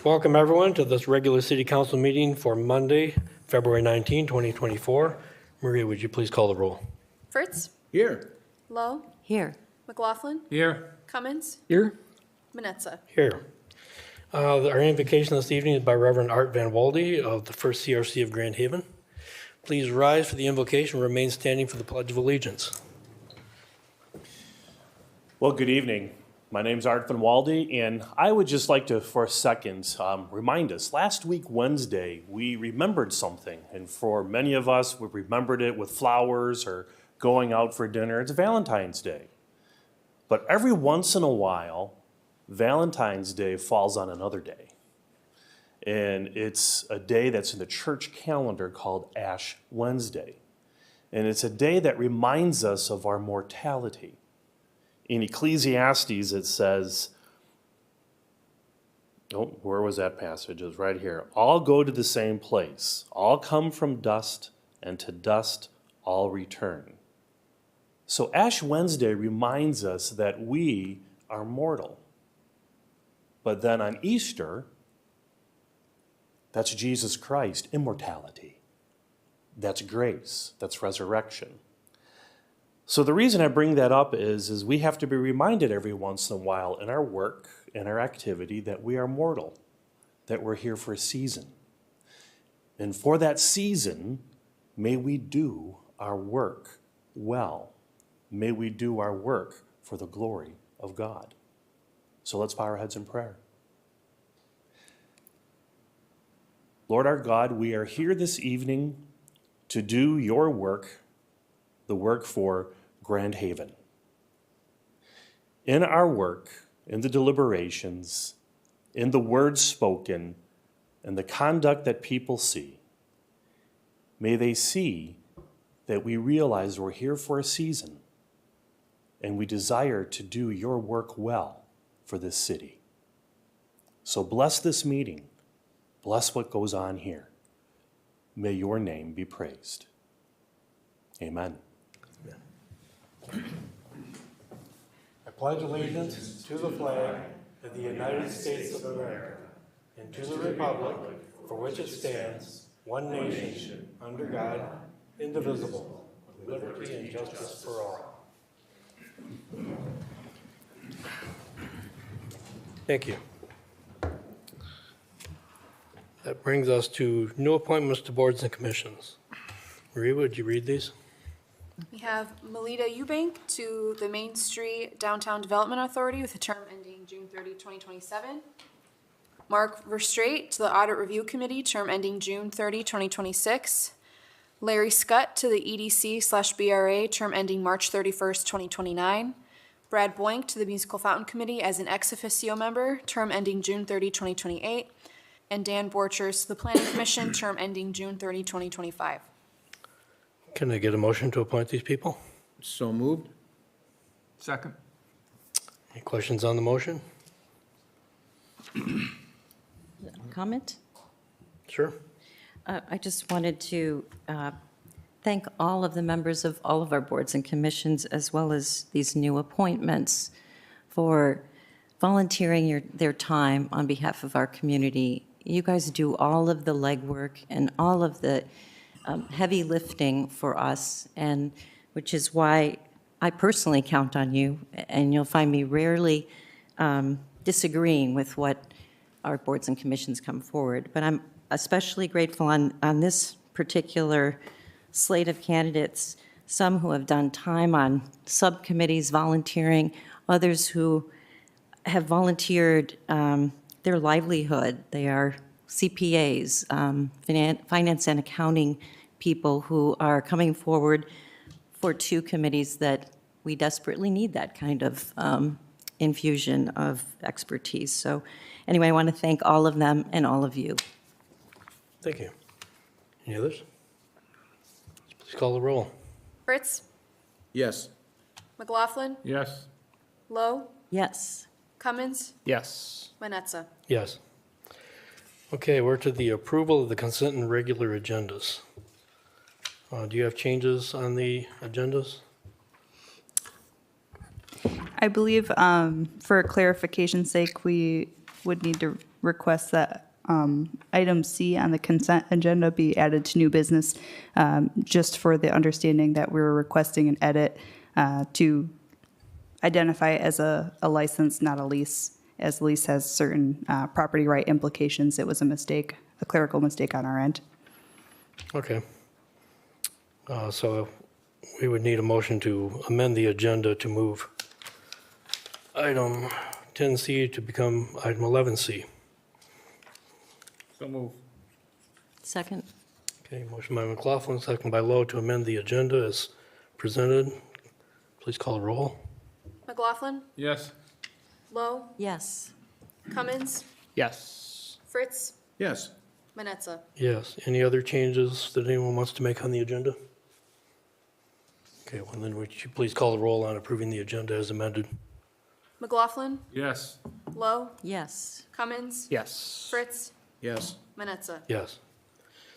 Welcome, everyone, to this regular City Council meeting for Monday, February 19, 2024. Maria, would you please call the roll? Fritz, Here. Lowe, Here. McLaughlin, Here. Cummins, Here. Manetza. Here. Our invocation this evening is by Reverend Art Van Walde of the First CRC of Grand Haven. Please rise for the invocation and remain standing for the Pledge of Allegiance. Well, good evening. My name's Art Van Walde, and I would just like to, for a second, remind us. Last week, Wednesday, we remembered something, and for many of us, we remembered it with flowers or going out for dinner. It's Valentine's Day. But every once in a while, Valentine's Day falls on another day. And it's a day that's in the church calendar called Ash Wednesday. And it's a day that reminds us of our mortality. In Ecclesiastes, it says, oh, where was that passage? It was right here. All go to the same place. All come from dust, and to dust all return. So Ash Wednesday reminds us that we are mortal. But then on Easter, that's Jesus Christ, immortality. That's grace. That's resurrection. So the reason I bring that up is we have to be reminded every once in a while in our work, in our activity, that we are mortal, that we're here for a season. And for that season, may we do our work well. May we do our work for the glory of God. So let's bow our heads in prayer. Lord our God, we are here this evening to do your work, the work for Grand Haven. In our work, in the deliberations, in the words spoken, and the conduct that people see, may they see that we realize we're here for a season and we desire to do your work well for this city. So bless this meeting. Bless what goes on here. May your name be praised. Amen. I pledge allegiance to the flag of the United States of America and to the republic for which it stands, one nation, under God, indivisible, with liberty and justice for all. Thank you. That brings us to new appointments to boards and commissions. Maria, would you read these? We have Melita Eubank to the Main Street Downtown Development Authority with a term ending June 30, 2027. Mark Verstraete to the Audit Review Committee, term ending June 30, 2026. Larry Scott to the EDC/BRA, term ending March 31st, 2029. Brad Boink to the Musical Fountain Committee as an ex officio member, term ending June 30, 2028. And Dan Borchers to the Planning Commission, term ending June 30, 2025. Can I get a motion to appoint these people? So moved. Second. Any questions on the motion? Comment? Sure. I just wanted to thank all of the members of all of our boards and commissions, as well as these new appointments, for volunteering their time on behalf of our community. You guys do all of the legwork and all of the heavy lifting for us, and which is why I personally count on you, and you'll find me rarely disagreeing with what our boards and commissions come forward. But I'm especially grateful on this particular slate of candidates, some who have done time on subcommittees volunteering, others who have volunteered their livelihood. They are CPAs, finance and accounting people who are coming forward for two committees that we desperately need that kind of infusion of expertise. So anyway, I want to thank all of them and all of you. Thank you. Any others? Please call the roll. Fritz, Yes. McLaughlin, Yes. Lowe, Yes. Cummins, Yes. Manetza. Yes. Okay, we're to the approval of the consent and regular agendas. Do you have changes on the agendas? I believe for clarification's sake, we would need to request that item C on the consent agenda be added to new business, just for the understanding that we're requesting an edit to identify it as a license, not a lease, as lease has certain property right implications. It was a mistake, a clerical mistake on our end. Okay. So we would need a motion to amend the agenda to move item 10C to become item 11C. So moved. Second? Okay, motion by McLaughlin, second by Lowe to amend the agenda as presented. Please call the roll. McLaughlin, Yes. Lowe, Yes. Cummins, Yes. Fritz, Yes. Manetza. Yes. Any other changes that anyone wants to make on the agenda? Okay, well then would you please call the roll on approving the agenda as amended? McLaughlin, Yes. Lowe, Yes. Cummins, Yes. Fritz, Yes. Manetza. Yes.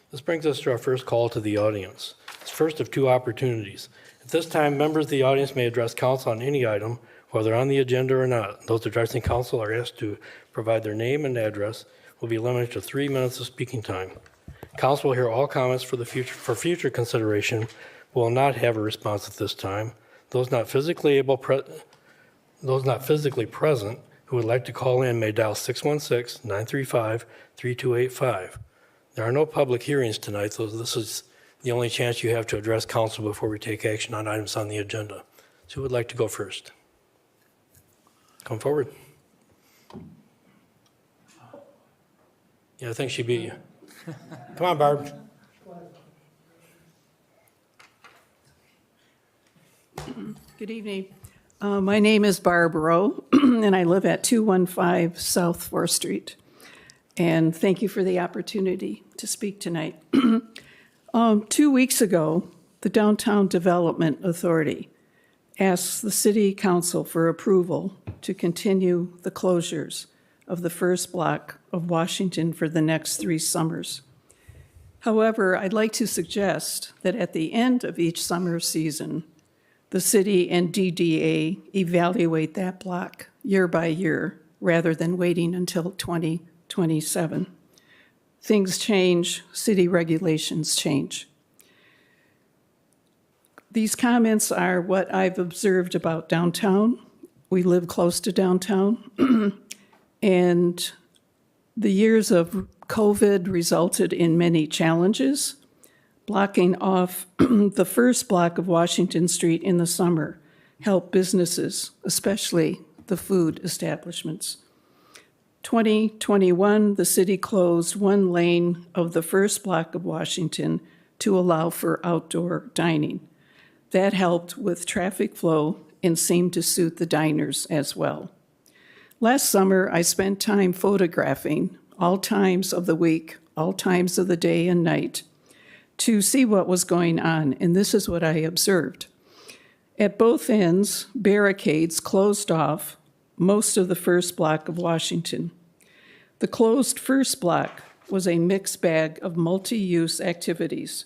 This brings us to our first call to the audience. It's first of two opportunities. At this time, members of the audience may address council on any item, whether on the agenda or not. Those addressing council are asked to provide their name and address, will be limited to 3 minutes of speaking time. Council will hear all comments for future consideration, but will not have a response at this time. Those not physically present who would like to call in may dial 616-935-3285. There are no public hearings tonight, so this is the only chance you have to address council before we take action on items on the agenda. So who would like to go first? Come forward. Yeah, I think she beat you. Come on, Barb. Good evening. My name is Barb Rowe, and I live at 215 South 4th Street. And thank you for the opportunity to speak tonight. 2 weeks ago, the Downtown Development Authority asked the City Council for approval to continue the closures of the first block of Washington for the next 3 summers. However, I'd like to suggest that at the end of each summer season, the city and DDA evaluate that block year by year rather than waiting until 2027. Things change, city regulations change. These comments are what I've observed about downtown. We live close to downtown, and the years of COVID resulted in many challenges. Blocking off the first block of Washington Street in the summer helped businesses, especially the food establishments. 2021, the city closed 1 lane of the first block of Washington to allow for outdoor dining. That helped with traffic flow and seemed to suit the diners as well. Last summer, I spent time photographing all times of the week, all times of the day and night, to see what was going on, and this is what I observed. At both ends, barricades closed off most of the first block of Washington. The closed first block was a mixed bag of multi-use activities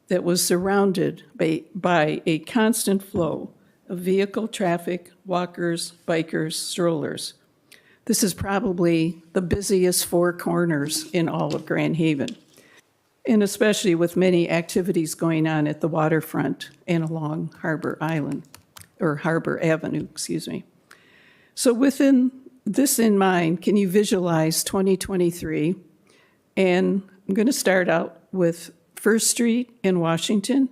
that was surrounded by a constant flow of vehicle traffic, walkers, bikers, strollers. This is probably the busiest 4 corners in all of Grand Haven, and especially with many activities going on at the waterfront and along Harbor Island, or Harbor Avenue, excuse me. So within this in mind, can you visualize 2023? And I'm going to start out with First Street in Washington.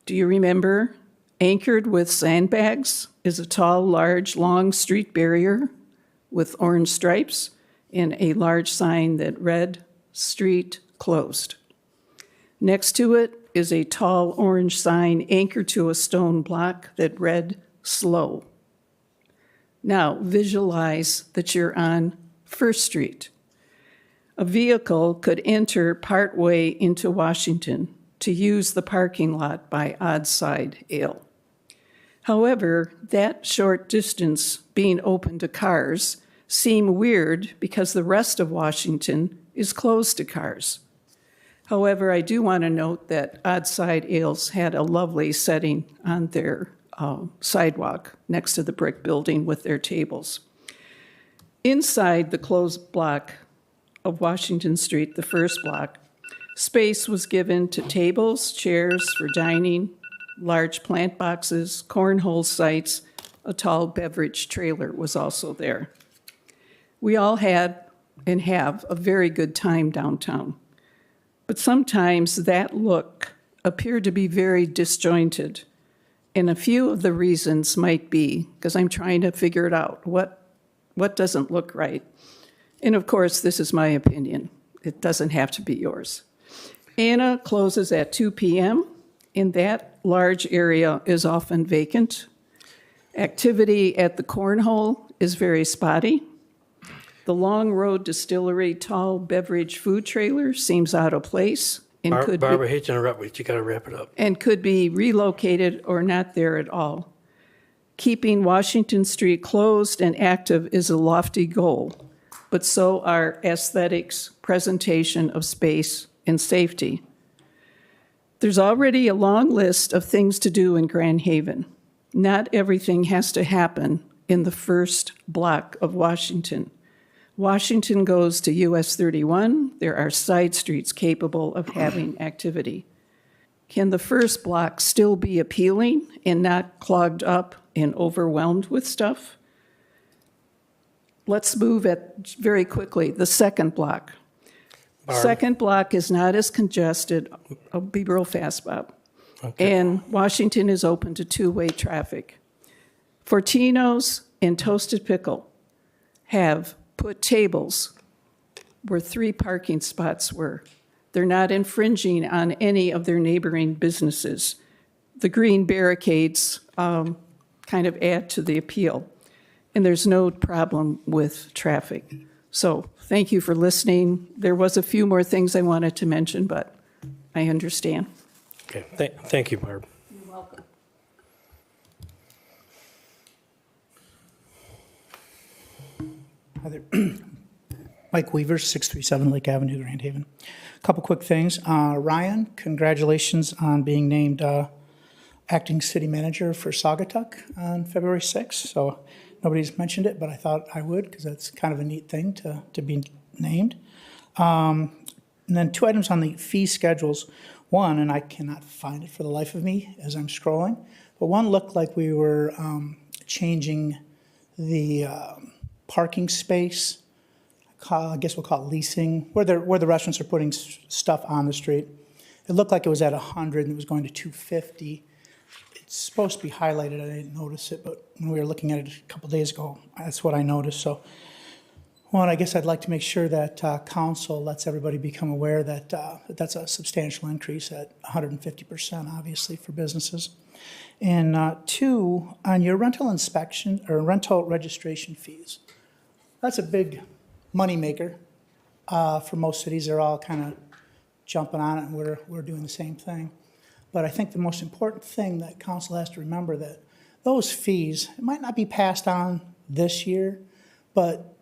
Do you remember? Anchored with sandbags is a tall, large, long street barrier with orange stripes and a large sign that read, "Street closed." Next to it is a tall orange sign anchored to a stone block that read, "Slow." Now visualize that you're on First Street. A vehicle could enter partway into Washington to use the parking lot by Oddside Ale. However, that short distance being open to cars seem weird because the rest of Washington is closed to cars. However, I do want to note that Oddside Ales had a lovely setting on their sidewalk next to the brick building with their tables. Inside the closed block of Washington Street, the first block, space was given to tables, chairs for dining, large plant boxes, cornhole sites. A tall beverage trailer was also there. We all had and have a very good time downtown. But sometimes that look appeared to be very disjointed. And a few of the reasons might be, because I'm trying to figure it out, what doesn't look right? And of course, this is my opinion. It doesn't have to be yours. Anna closes at 2 p.m., and that large area is often vacant. Activity at the Cornhole is very spotty. The Long Road Distillery tall beverage food trailer seems out of place and could Barbara, be, I hate to interrupt, but you got to wrap it up. and could be relocated or not there at all. Keeping Washington Street closed and active is a lofty goal, but so are aesthetics, presentation of space, and safety. There's already a long list of things to do in Grand Haven. Not everything has to happen in the first block of Washington. Washington goes to US 31. There are side streets capable of having activity. Can the first block still be appealing and not clogged up and overwhelmed with stuff? Let's move at very quickly, the second block. Barb. Second block is not as congested. I'll be real fast, Bob. And Washington is open to two-way traffic. Fortino's and Toasted Pickle have put tables where 3 parking spots were. They're not infringing on any of their neighboring businesses. The green barricades kind of add to the appeal, and there's no problem with traffic. So thank you for listening. There was a few more things I wanted to mention, but I understand. Okay, thank you, Barb. You're welcome. Hi there. Mike Weaver, 637 Lake Avenue, Grand Haven. A couple quick things. Ryan, congratulations on being named acting city manager for Saugatuck on February 6th. So nobody's mentioned it, but I thought I would because that's kind of a neat thing to be named. And then 2 items on the fee schedules. One, and I cannot find it for the life of me as I'm scrolling, but one looked like we were changing the parking space. I guess we'll call it leasing, where the restaurants are putting stuff on the street. It looked like it was at 100 and it was going to 250. It's supposed to be highlighted. I didn't notice it, but when we were looking at it a couple days ago, that's what I noticed. So, one, I guess I'd like to make sure that council lets everybody become aware that that's a substantial increase at 150%, obviously, for businesses. And 2, on your rental inspection or rental registration fees, that's a big moneymaker for most cities. They're all kind of jumping on it, and we're doing the same thing. But I think the most important thing that council has to remember that those fees, it might not be passed on this year, but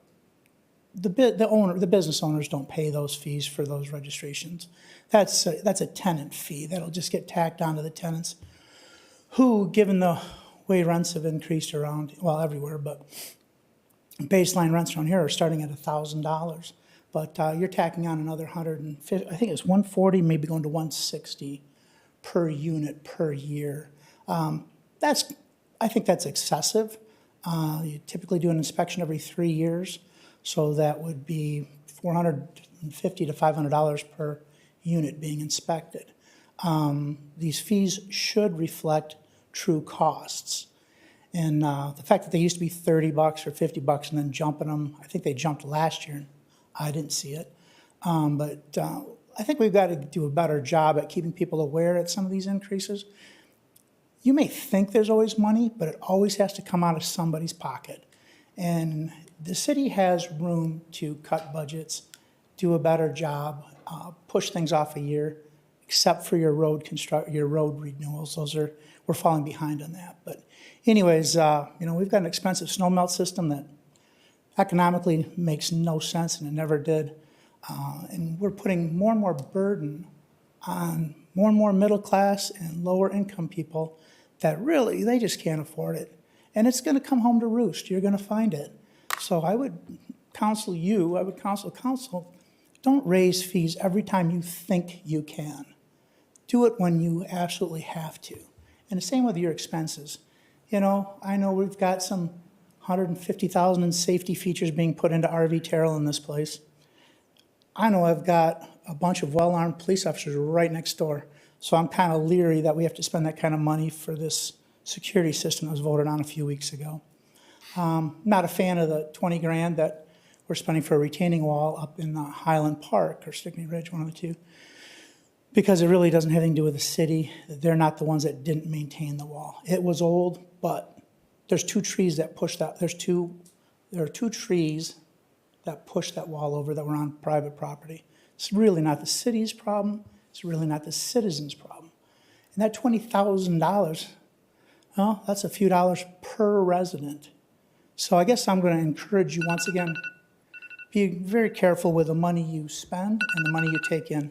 the business owners don't pay those fees for those registrations. That's a tenant fee that'll just get tacked onto the tenants, who, given the way rents have increased around, well, everywhere, but baseline rents around here are starting at $1,000. But you're tacking on another 150. I think it's 140, maybe going to 160 per unit per year. I think that's excessive. You typically do an inspection every 3 years. So that would be $450 to $500 per unit being inspected. These fees should reflect true costs. And the fact that they used to be $30 or $50 and then jumping them, I think they jumped last year. I didn't see it. But I think we've got to do a better job at keeping people aware at some of these increases. You may think there's always money, but it always has to come out of somebody's pocket. And the city has room to cut budgets, do a better job, push things off a year, except for your road renewals. We're falling behind on that. But anyways, we've got an expensive snow melt system that economically makes no sense, and it never did. And we're putting more and more burden on more and more middle class and lower income people that really, they just can't afford it. And it's going to come home to roost. You're going to find it. So I would counsel you, I would counsel council, don't raise fees every time you think you can. Do it when you absolutely have to. And the same with your expenses. You know, I know we've got some 150,000 in safety features being put into RV Terrell in this place. I know I've got a bunch of well-armed police officers right next door. So I'm kind of leery that we have to spend that kind of money for this security system that was voted on a few weeks ago. Not a fan of the 20 grand that we're spending for a retaining wall up in Highland Park or Stickney Ridge, one of the two, because it really doesn't have anything to do with the city. They're not the ones that didn't maintain the wall. It was old, but there's two trees that pushed that. There are two trees that pushed that wall over that were on private property. It's really not the city's problem. It's really not the citizens' problem. And that $20,000, well, that's a few dollars per resident. So I guess I'm going to encourage you once again, be very careful with the money you spend and the money you take in.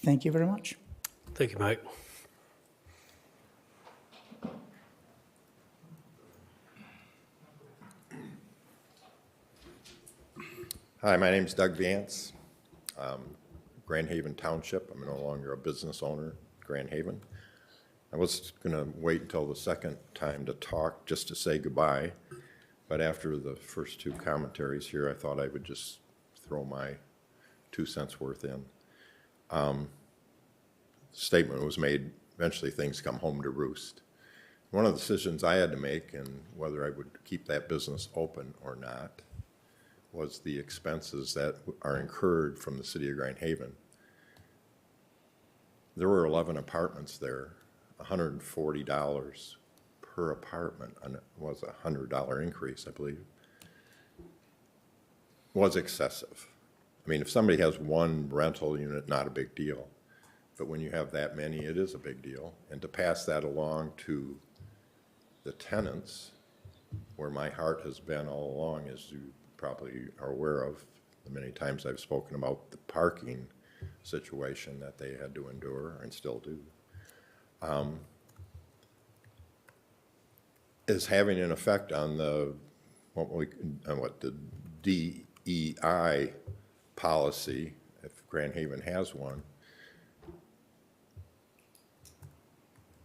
Thank you very much. Thank you, Mike. Hi, my name's Doug Vance, Grand Haven Township. I'm no longer a business owner, Grand Haven. I was going to wait until the second time to talk just to say goodbye, but after the first two commentaries here, I thought I would just throw my 2 cents worth in. Statement was made, eventually things come home to roost. One of the decisions I had to make, and whether I would keep that business open or not, was the expenses that are incurred from the city of Grand Haven. There were 11 apartments there, $140 per apartment, and it was a $100 increase, I believe, was excessive. I mean, if somebody has one rental unit, not a big deal. But when you have that many, it is a big deal. And to pass that along to the tenants, where my heart has been all along, as you probably are aware of, the many times I've spoken about the parking situation that they had to endure and still do, is having an effect on the DEI policy, if Grand Haven has one.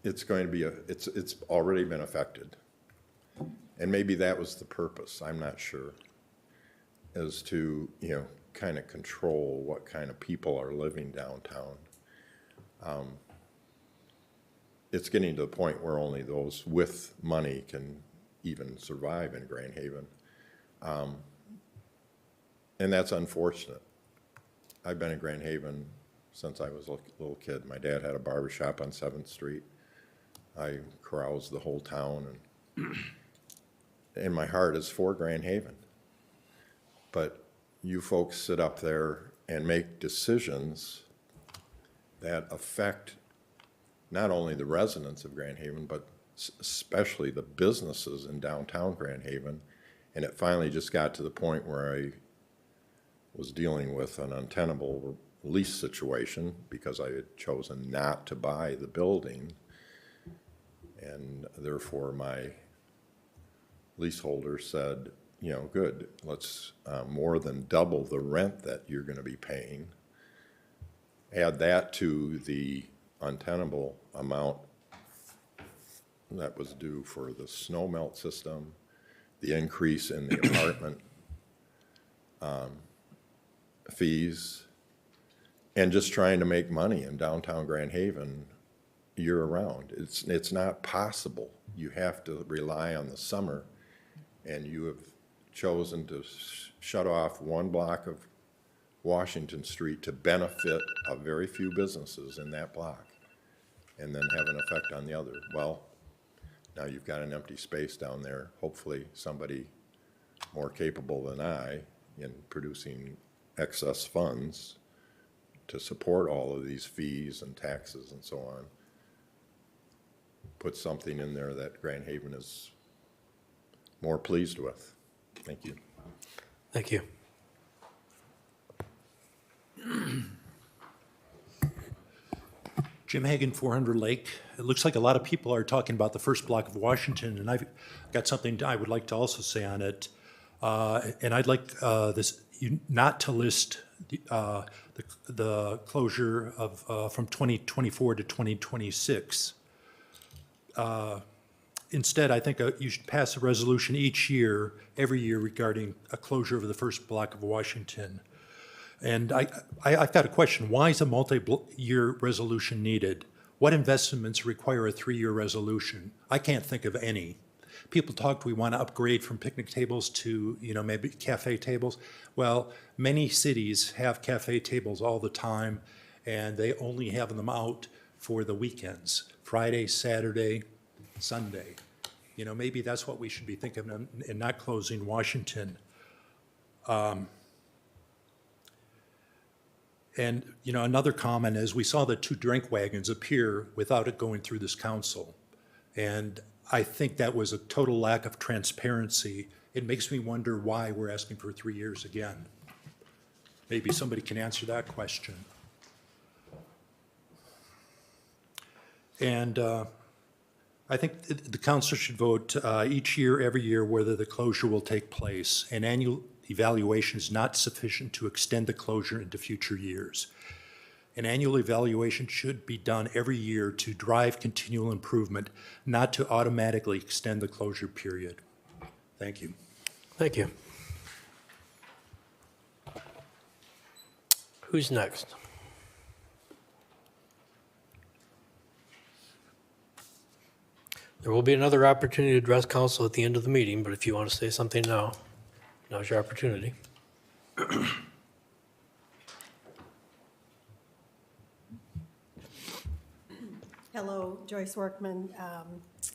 It's going to be it's already been affected, and maybe that was the purpose. I'm not sure, as to kind of control what kind of people are living downtown. It's getting to the point where only those with money can even survive in Grand Haven. And that's unfortunate. I've been in Grand Haven since I was a little kid. My dad had a barber shop on 7th Street. I caroused the whole town, and my heart is for Grand Haven. But you folks sit up there and make decisions that affect not only the residents of Grand Haven, but especially the businesses in downtown Grand Haven. And it finally just got to the point where I was dealing with an untenable lease situation because I had chosen not to buy the building. And therefore my leaseholder said, good, let's more than double the rent that you're going to be paying. Add that to the untenable amount that was due for the snow melt system, the increase in the apartment fees, and just trying to make money in downtown Grand Haven year-round. It's not possible. You have to rely on the summer, and you have chosen to shut off one block of Washington Street to benefit a very few businesses in that block, and then have an effect on the other. Well, now you've got an empty space down there. Hopefully somebody more capable than I in producing excess funds to support all of these fees and taxes and so on, put something in there that Grand Haven is more pleased with. Thank you. Thank you. Jim Hagan, 400 Lake. It looks like a lot of people are talking about the first block of Washington, and I've got something I would like to also say on it. And I'd like not to list the closure of from 2024 to 2026. Instead, I think you should pass a resolution every year regarding a closure of the first block of Washington. And I've got a question. Why is a multi-year resolution needed? What investments require a 3-year resolution? I can't think of any. People talk, we want to upgrade from picnic tables to, maybe cafe tables. Well, many cities have cafe tables all the time, and they only have them out for the weekends, Friday, Saturday, Sunday. Maybe that's what we should be thinking of and not closing Washington. And, another comment is we saw the 2 drink wagons appear without it going through this council. And I think that was a total lack of transparency. It makes me wonder why we're asking for 3 years again. Maybe somebody can answer that question. And I think the council should vote each year, every year, whether the closure will take place. An annual evaluation is not sufficient to extend the closure into future years. An annual evaluation should be done every year to drive continual improvement, not to automatically extend the closure period. Thank you. Thank you. Who's next? There will be another opportunity to address council at the end of the meeting, but if you want to say something now, now's your opportunity. Hello, Joyce Workman.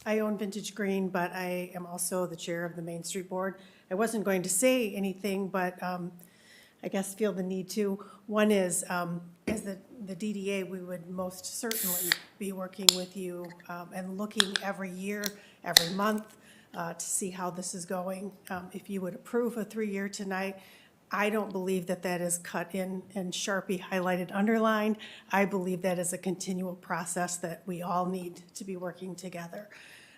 I own Vintage Green, but I am also the chair of the Main Street Board. I wasn't going to say anything, but I guess feel the need to. One is, as the DDA, we would most certainly be working with you and looking every year, every month, to see how this is going. If you would approve a 3-year tonight, I don't believe that that is cut in and Sharpie highlighted, underlined. I believe that is a continual process that we all need to be working together.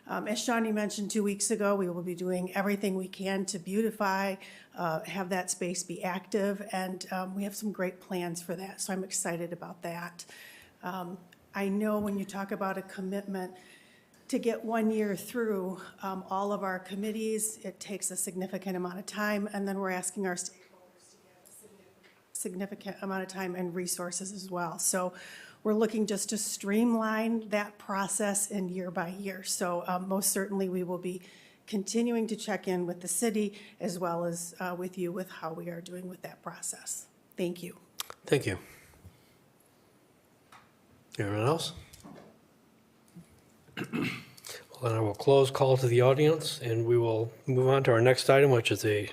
As Shawnee mentioned 2 weeks ago, we will be doing everything we can to beautify, have that space be active, and we have some great plans for that, so I'm excited about that. I know when you talk about a commitment to get 1 year through all of our committees, it takes a significant amount of time, and then we're asking our stakeholders to get a significant amount of time and resources as well. So we're looking just to streamline that process in year by year. So most certainly we will be continuing to check in with the city as well as with you with how we are doing with that process. Thank you. Thank you. Anyone else? Well, then I will close call to the audience, and we will move on to our next item, which is a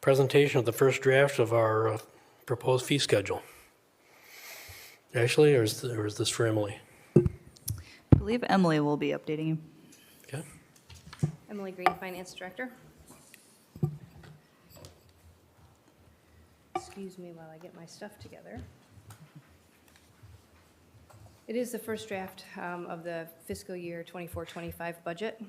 presentation of the first draft of our proposed fee schedule. Ashley, or is this for Emily? I believe Emily will be updating you. Okay. Emily Green, Finance Director. Excuse me while I get my stuff together. It is the first draft of the fiscal year 24-25 budget.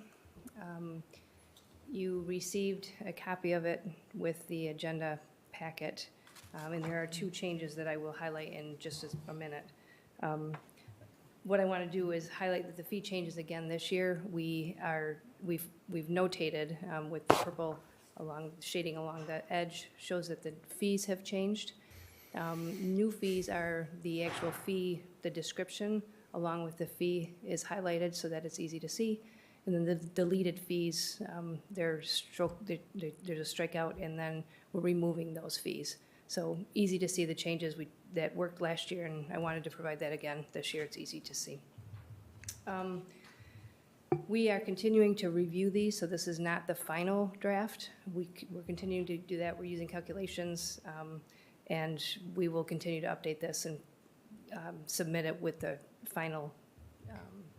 You received a copy of it with the agenda packet, and there are 2 changes that I will highlight in just a minute. What I want to do is highlight that the fee changes again this year. We've notated with the purple shading along the edge shows that the fees have changed. New fees are the actual fee, the description along with the fee is highlighted so that it's easy to see. And then the deleted fees, there's a strikeout, and then we're removing those fees. So easy to see the changes that worked last year, and I wanted to provide that again this year. It's easy to see. We are continuing to review these, so this is not the final draft. We're continuing to do that. We're using calculations, and we will continue to update this and submit it with the final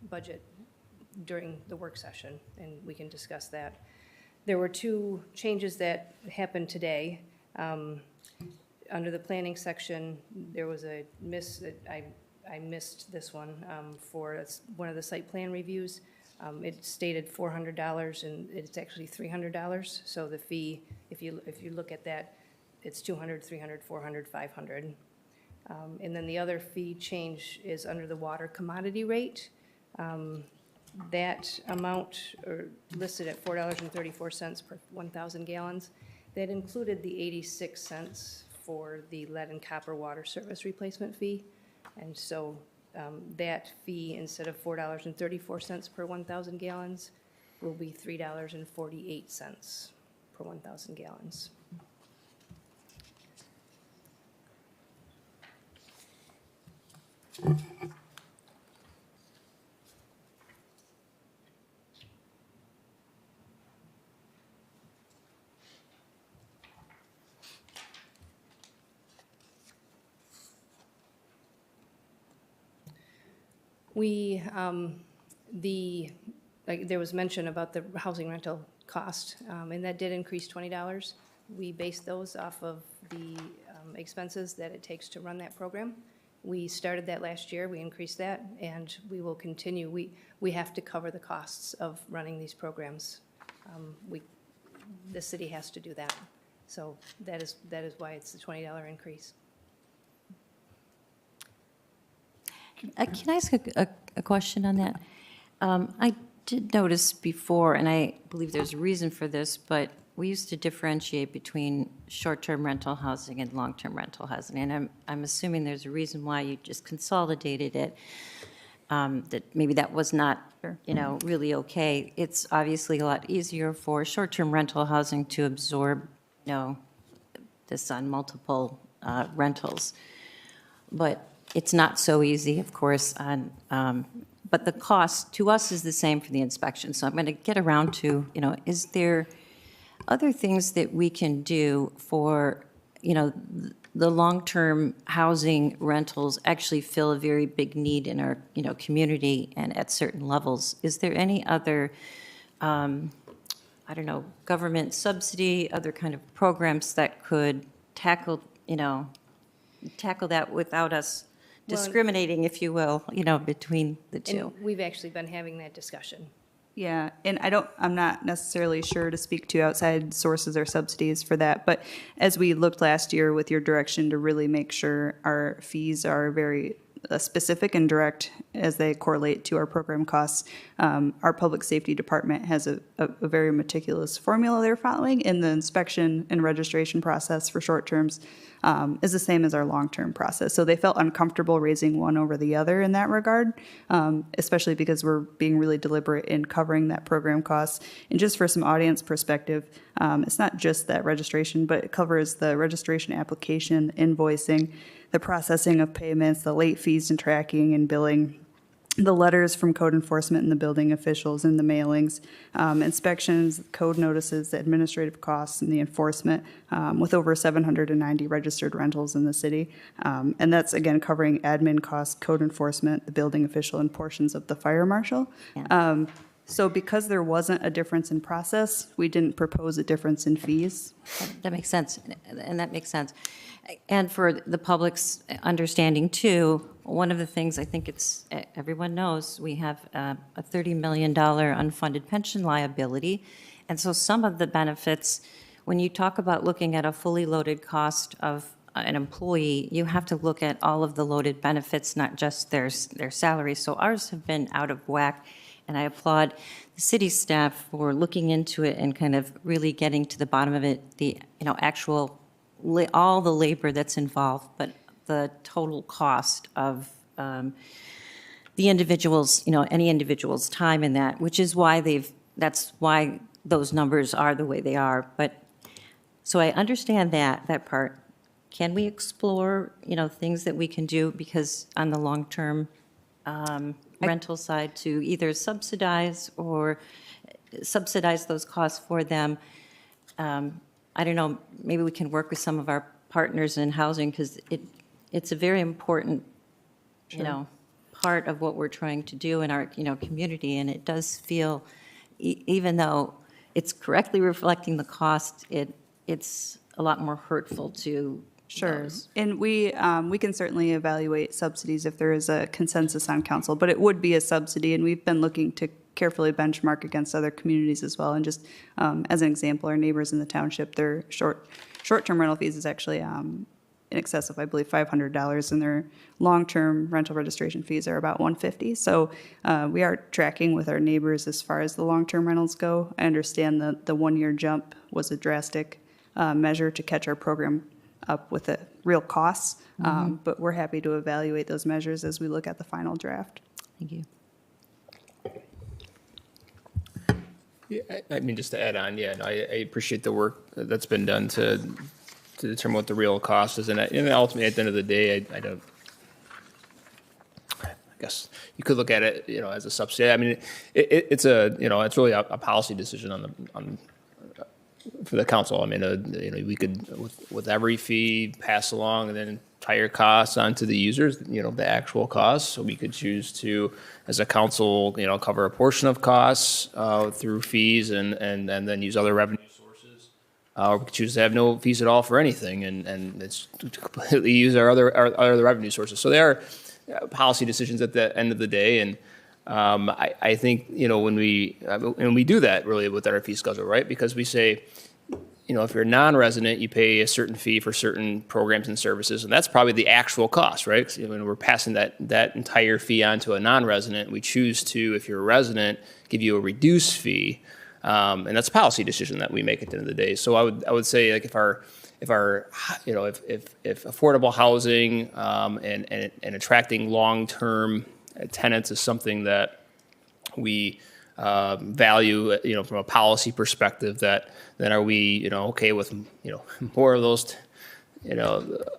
budget during the work session, and we can discuss that. There were 2 changes that happened today. Under the planning section, there was a miss, I missed this one for one of the site plan reviews. It stated $400 and it's actually $300. So the fee, if you look at that, it's $200, $300, $400, $500. And then the other fee change is under the water commodity rate. That amount are listed at $4.34 per 1,000 gallons. That included the 86 cents for the lead and copper water service replacement fee. And so that fee, instead of $4.34 per 1,000 gallons, will be $3.48 per 1,000 gallons. We, like, there was mention about the housing rental cost, and that did increase $20. We based those off of the expenses that it takes to run that program. We started that last year, we increased that, and we will continue. We have to cover the costs of running these programs. The city has to do that. So that is why it's the $20 increase. Can I ask a question on that? I did notice before, and I believe there's a reason for this, but we used to differentiate between short-term rental housing and long-term rental housing, and I'm assuming there's a reason why you just consolidated it, that maybe that was not, really okay. It's obviously a lot easier for short-term rental housing to absorb, this on multiple rentals. But it's not so easy, of course, on, but the cost to us is the same for the inspection. So I'm going to get around to, is there other things that we can do for, the long-term housing rentals actually fill a very big need in our, community and at certain levels. Is there any other, government subsidy, other kind of programs that could tackle that without us discriminating, if you will, between the two? And we've actually been having that discussion. Yeah, and I'm not necessarily sure to speak to outside sources or subsidies for that, but as we looked last year with your direction to really make sure our fees are very specific and direct as they correlate to our program costs, our public safety department has a very meticulous formula they're following, and the inspection and registration process for short terms is the same as our long-term process. So they felt uncomfortable raising one over the other in that regard, especially because we're being really deliberate in covering that program costs. And just for some audience perspective, it's not just that registration, but it covers the registration application, invoicing, the processing of payments, the late fees and tracking and billing, the letters from code enforcement and the building officials and the mailings, inspections, code notices, the administrative costs, and the enforcement, with over 790 registered rentals in the city. And that's, again, covering admin costs, code enforcement, the building official, and portions of the fire marshal. Yeah. So because there wasn't a difference in process, we didn't propose a difference in fees. That makes sense, and that makes sense. And for the public's understanding too, one of the things I think everyone knows, we have a $30 million unfunded pension liability. And so some of the benefits, when you talk about looking at a fully loaded cost of an employee, you have to look at all of the loaded benefits, not just their salary. So ours have been out of whack. And I applaud the city staff for looking into it and kind of really getting to the bottom of it, the actual, all the labor that's involved, but the total cost of the individual's, any individual's time in that, which is why that's why those numbers are the way they are. But, so I understand that part. Can we explore, things that we can do? Because on the long-term rental side, to either subsidize those costs for them. I don't know, maybe we can work with some of our partners in housing, because it's a very important, part of what we're trying to do in our, community. And it does feel, even though it's correctly reflecting the cost, it's a lot more hurtful to Sure. those. And we can certainly evaluate subsidies if there is a consensus on council, but it would be a subsidy, and we've been looking to carefully benchmark against other communities as well. And just as an example, our neighbors in the township, their short-term rental fees is actually in excess of, I believe, $500, and their long-term rental registration fees are about $150. So we are tracking with our neighbors as far as the long-term rentals go. I understand that the one-year jump was a drastic measure to catch our program up with the real costs, but we're happy to evaluate those measures as we look at the final draft. Thank you. Yeah, I mean, just to add on, yeah, no, I appreciate the work that's been done to determine what the real cost is, and ultimately, at the end of the day, I don't. I guess you could look at it, as a subsidy. I mean, it's it's really a policy decision on for the council. I mean, we could with every fee pass along and then entire costs onto the users, the actual costs. So we could choose to, as a council, cover a portion of costs through fees and then use other revenue sources. Or we could choose to have no fees at all for anything and it's to completely use our other revenue sources. So there are policy decisions at the end of the day. And I think, when we do that really with our fee schedule, right? Because we say, if you're a non-resident, you pay a certain fee for certain programs and services, and that's probably the actual cost, right? 'Cause when we're passing that entire fee on to a non-resident, we choose to, if you're a resident, give you a reduced fee, and that's a policy decision that we make at the end of the day. So I would say, like, if affordable housing and attracting long-term tenants is something that we value, from a policy perspective, then are we, okay with, more of those,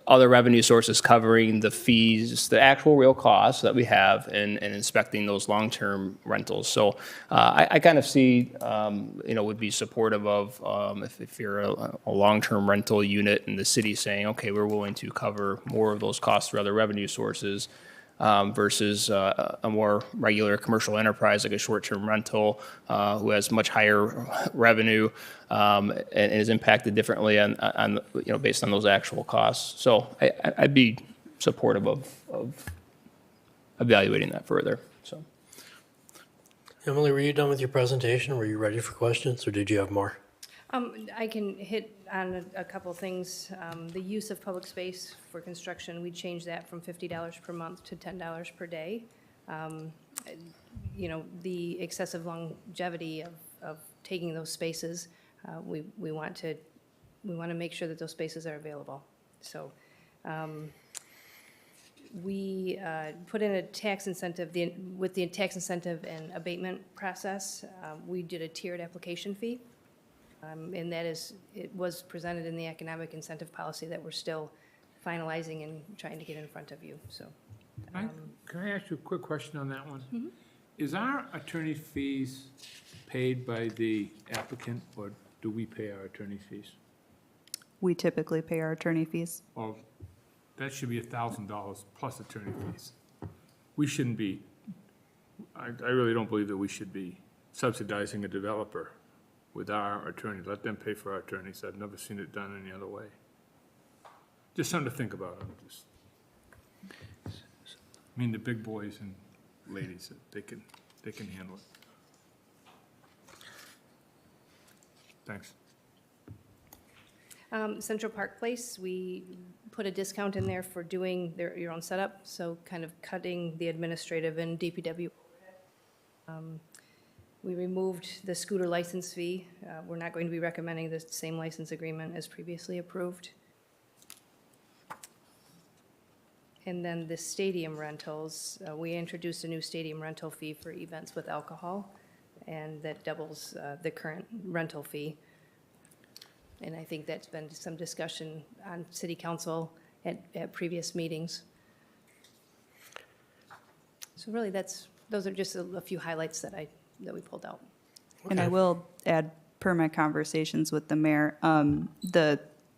other revenue sources covering the fees, the actual real costs that we have and inspecting those long-term rentals. So I kind of see, would be supportive of if you're a long-term rental unit in the city saying, okay, we're willing to cover more of those costs through other revenue sources. Versus a more regular commercial enterprise like a short-term rental who has much higher revenue and is impacted differently on based on those actual costs. So I'd be supportive of evaluating that further. So, Emily, were you done with your presentation? Were you ready for questions, or did you have more? I can hit on a couple things. The use of public space for construction, we changed that from $50 per month to $10 per day. The excessive longevity of taking those spaces, we want to make sure that those spaces are available. So we put in a tax incentive, with the tax incentive and abatement process, we did a tiered application fee. And it was presented in the economic incentive policy that we're still finalizing and trying to get in front of you, so. Can I ask you a quick question on that one? Mm-hmm. Is our attorney fees paid by the applicant, or do we pay our attorney fees? We typically pay our attorney fees. Well, that should be $1,000 plus attorney fees. We shouldn't be, I really don't believe that we should be subsidizing a developer with our attorney. Let them pay for our attorneys. I've never seen it done any other way. Just something to think about. The big boys and ladies, they can handle it. Thanks. Central Park Place, we put a discount in there for doing your own setup, so kind of cutting the administrative and DPW. We removed the scooter license fee. We're not going to be recommending the same license agreement as previously approved. And then the stadium rentals, we introduced a new stadium rental fee for events with alcohol, and that doubles the current rental fee. And I think that's been some discussion on city council at previous meetings. So really, those are just a few highlights that we pulled out. And I will add, per my conversations with the mayor,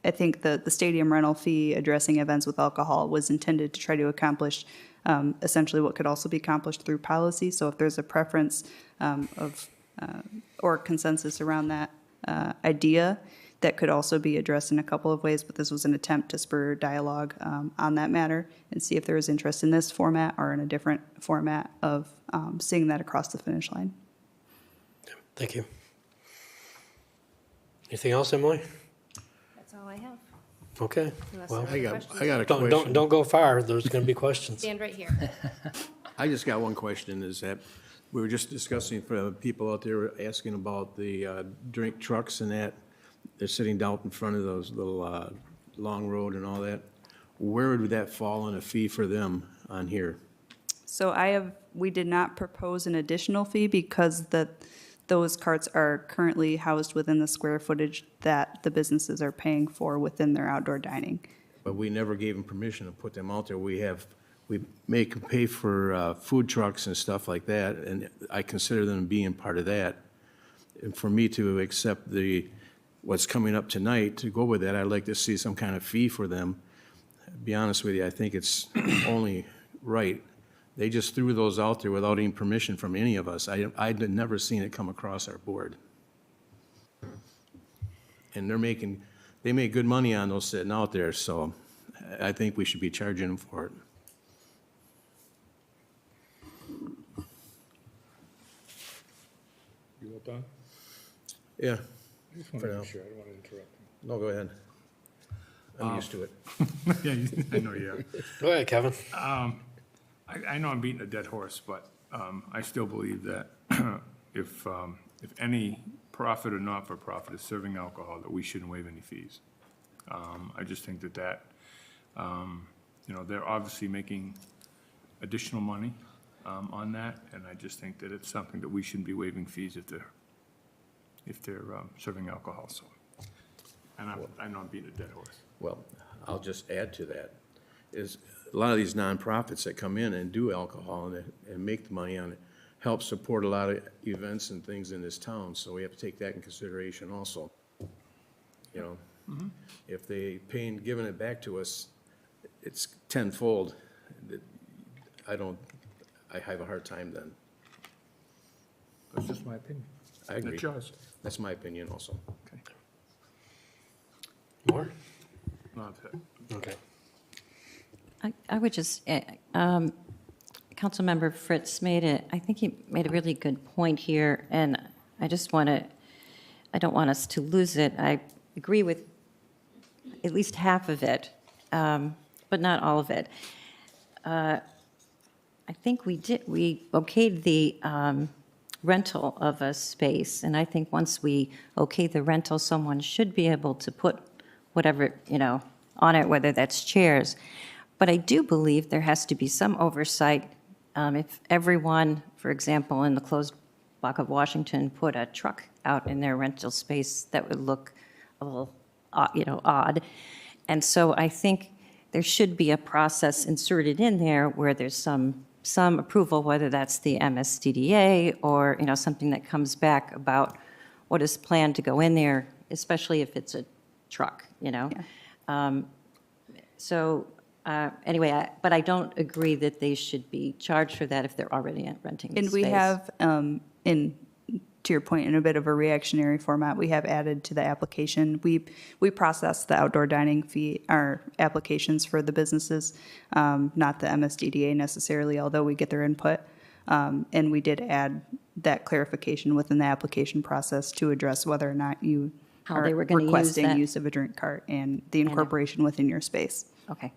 I think the stadium rental fee addressing events with alcohol was intended to try to accomplish essentially what could also be accomplished through policy. So if there's a preference or consensus around that idea, that could also be addressed in a couple of ways, but this was an attempt to spur dialogue on that matter and see if there was interest in this format or in a different format of seeing that across the finish line. Thank you. Anything else, Emily? That's all I have. Okay, Unless well, there are questions. I got a don't question. go far, there's gonna be questions. Stand right here. I just got one question, is that we were just discussing for people out there asking about the drink trucks and that. They're sitting down in front of those little long road and all that. Where would that fall in a fee for them on here? So we did not propose an additional fee because those carts are currently housed within the square footage that the businesses are paying for within their outdoor dining. But we never gave them permission to put them out there. We make them pay for food trucks and stuff like that, and I consider them being part of that. And for me to accept what's coming up tonight, to go with that, I'd like to see some kind of fee for them. To be honest with you, I think it's only right. They just threw those out there without any permission from any of us. I'd never seen it come across our board. And they make good money on those sitting out there, so I think we should be charging them for it. You all done? Yeah. I just want For to now. make sure, I don't want to interrupt. No, go ahead. I'm used to it. Yeah, I know you are. Go ahead, Kevin. I know I'm beating a dead horse, but I still believe that if any profit or not-for-profit is serving alcohol, that we shouldn't waive any fees. I just think that they're obviously making additional money on that, and I just think that it's something that we shouldn't be waiving fees if they're serving alcohol, so. And I know I'm beating a dead horse. Well, I'll just add to that, is a lot of these nonprofits that come in and do alcohol and make the money on it, help support a lot of events and things in this town, so we have to take that in consideration also. You know, if they giving it back to us, it's tenfold. I have a hard time then. That's just my opinion. I agree. That's yours. That's my opinion also. Okay. More? No, that's it. Okay. I would just, Councilmember Fritz I think he made a really good point here, and I don't want us to lose it. I agree with at least half of it, but not all of it. I think we okayed the rental of a space, and I think once we okay the rental, someone should be able to put whatever, on it, whether that's chairs. But I do believe there has to be some oversight. If everyone, for example, in the closed block of Washington, put a truck out in their rental space, that would look a little, odd. And so I think there should be a process inserted in there where there's some approval, whether that's the MSDDA or, something that comes back about what is planned to go in there, especially if it's a truck, Anyway, but I don't agree that they should be charged for that if they're already renting the And space. we have, to your point, in a bit of a reactionary format, we have added to the application. We process the outdoor dining fee, our applications for the businesses, not the MSDDA necessarily, although we get their input. And we did add that clarification within the application process to address whether or not you How are they were gonna use requesting that. use of a drink cart and the incorporation within your space. Okay,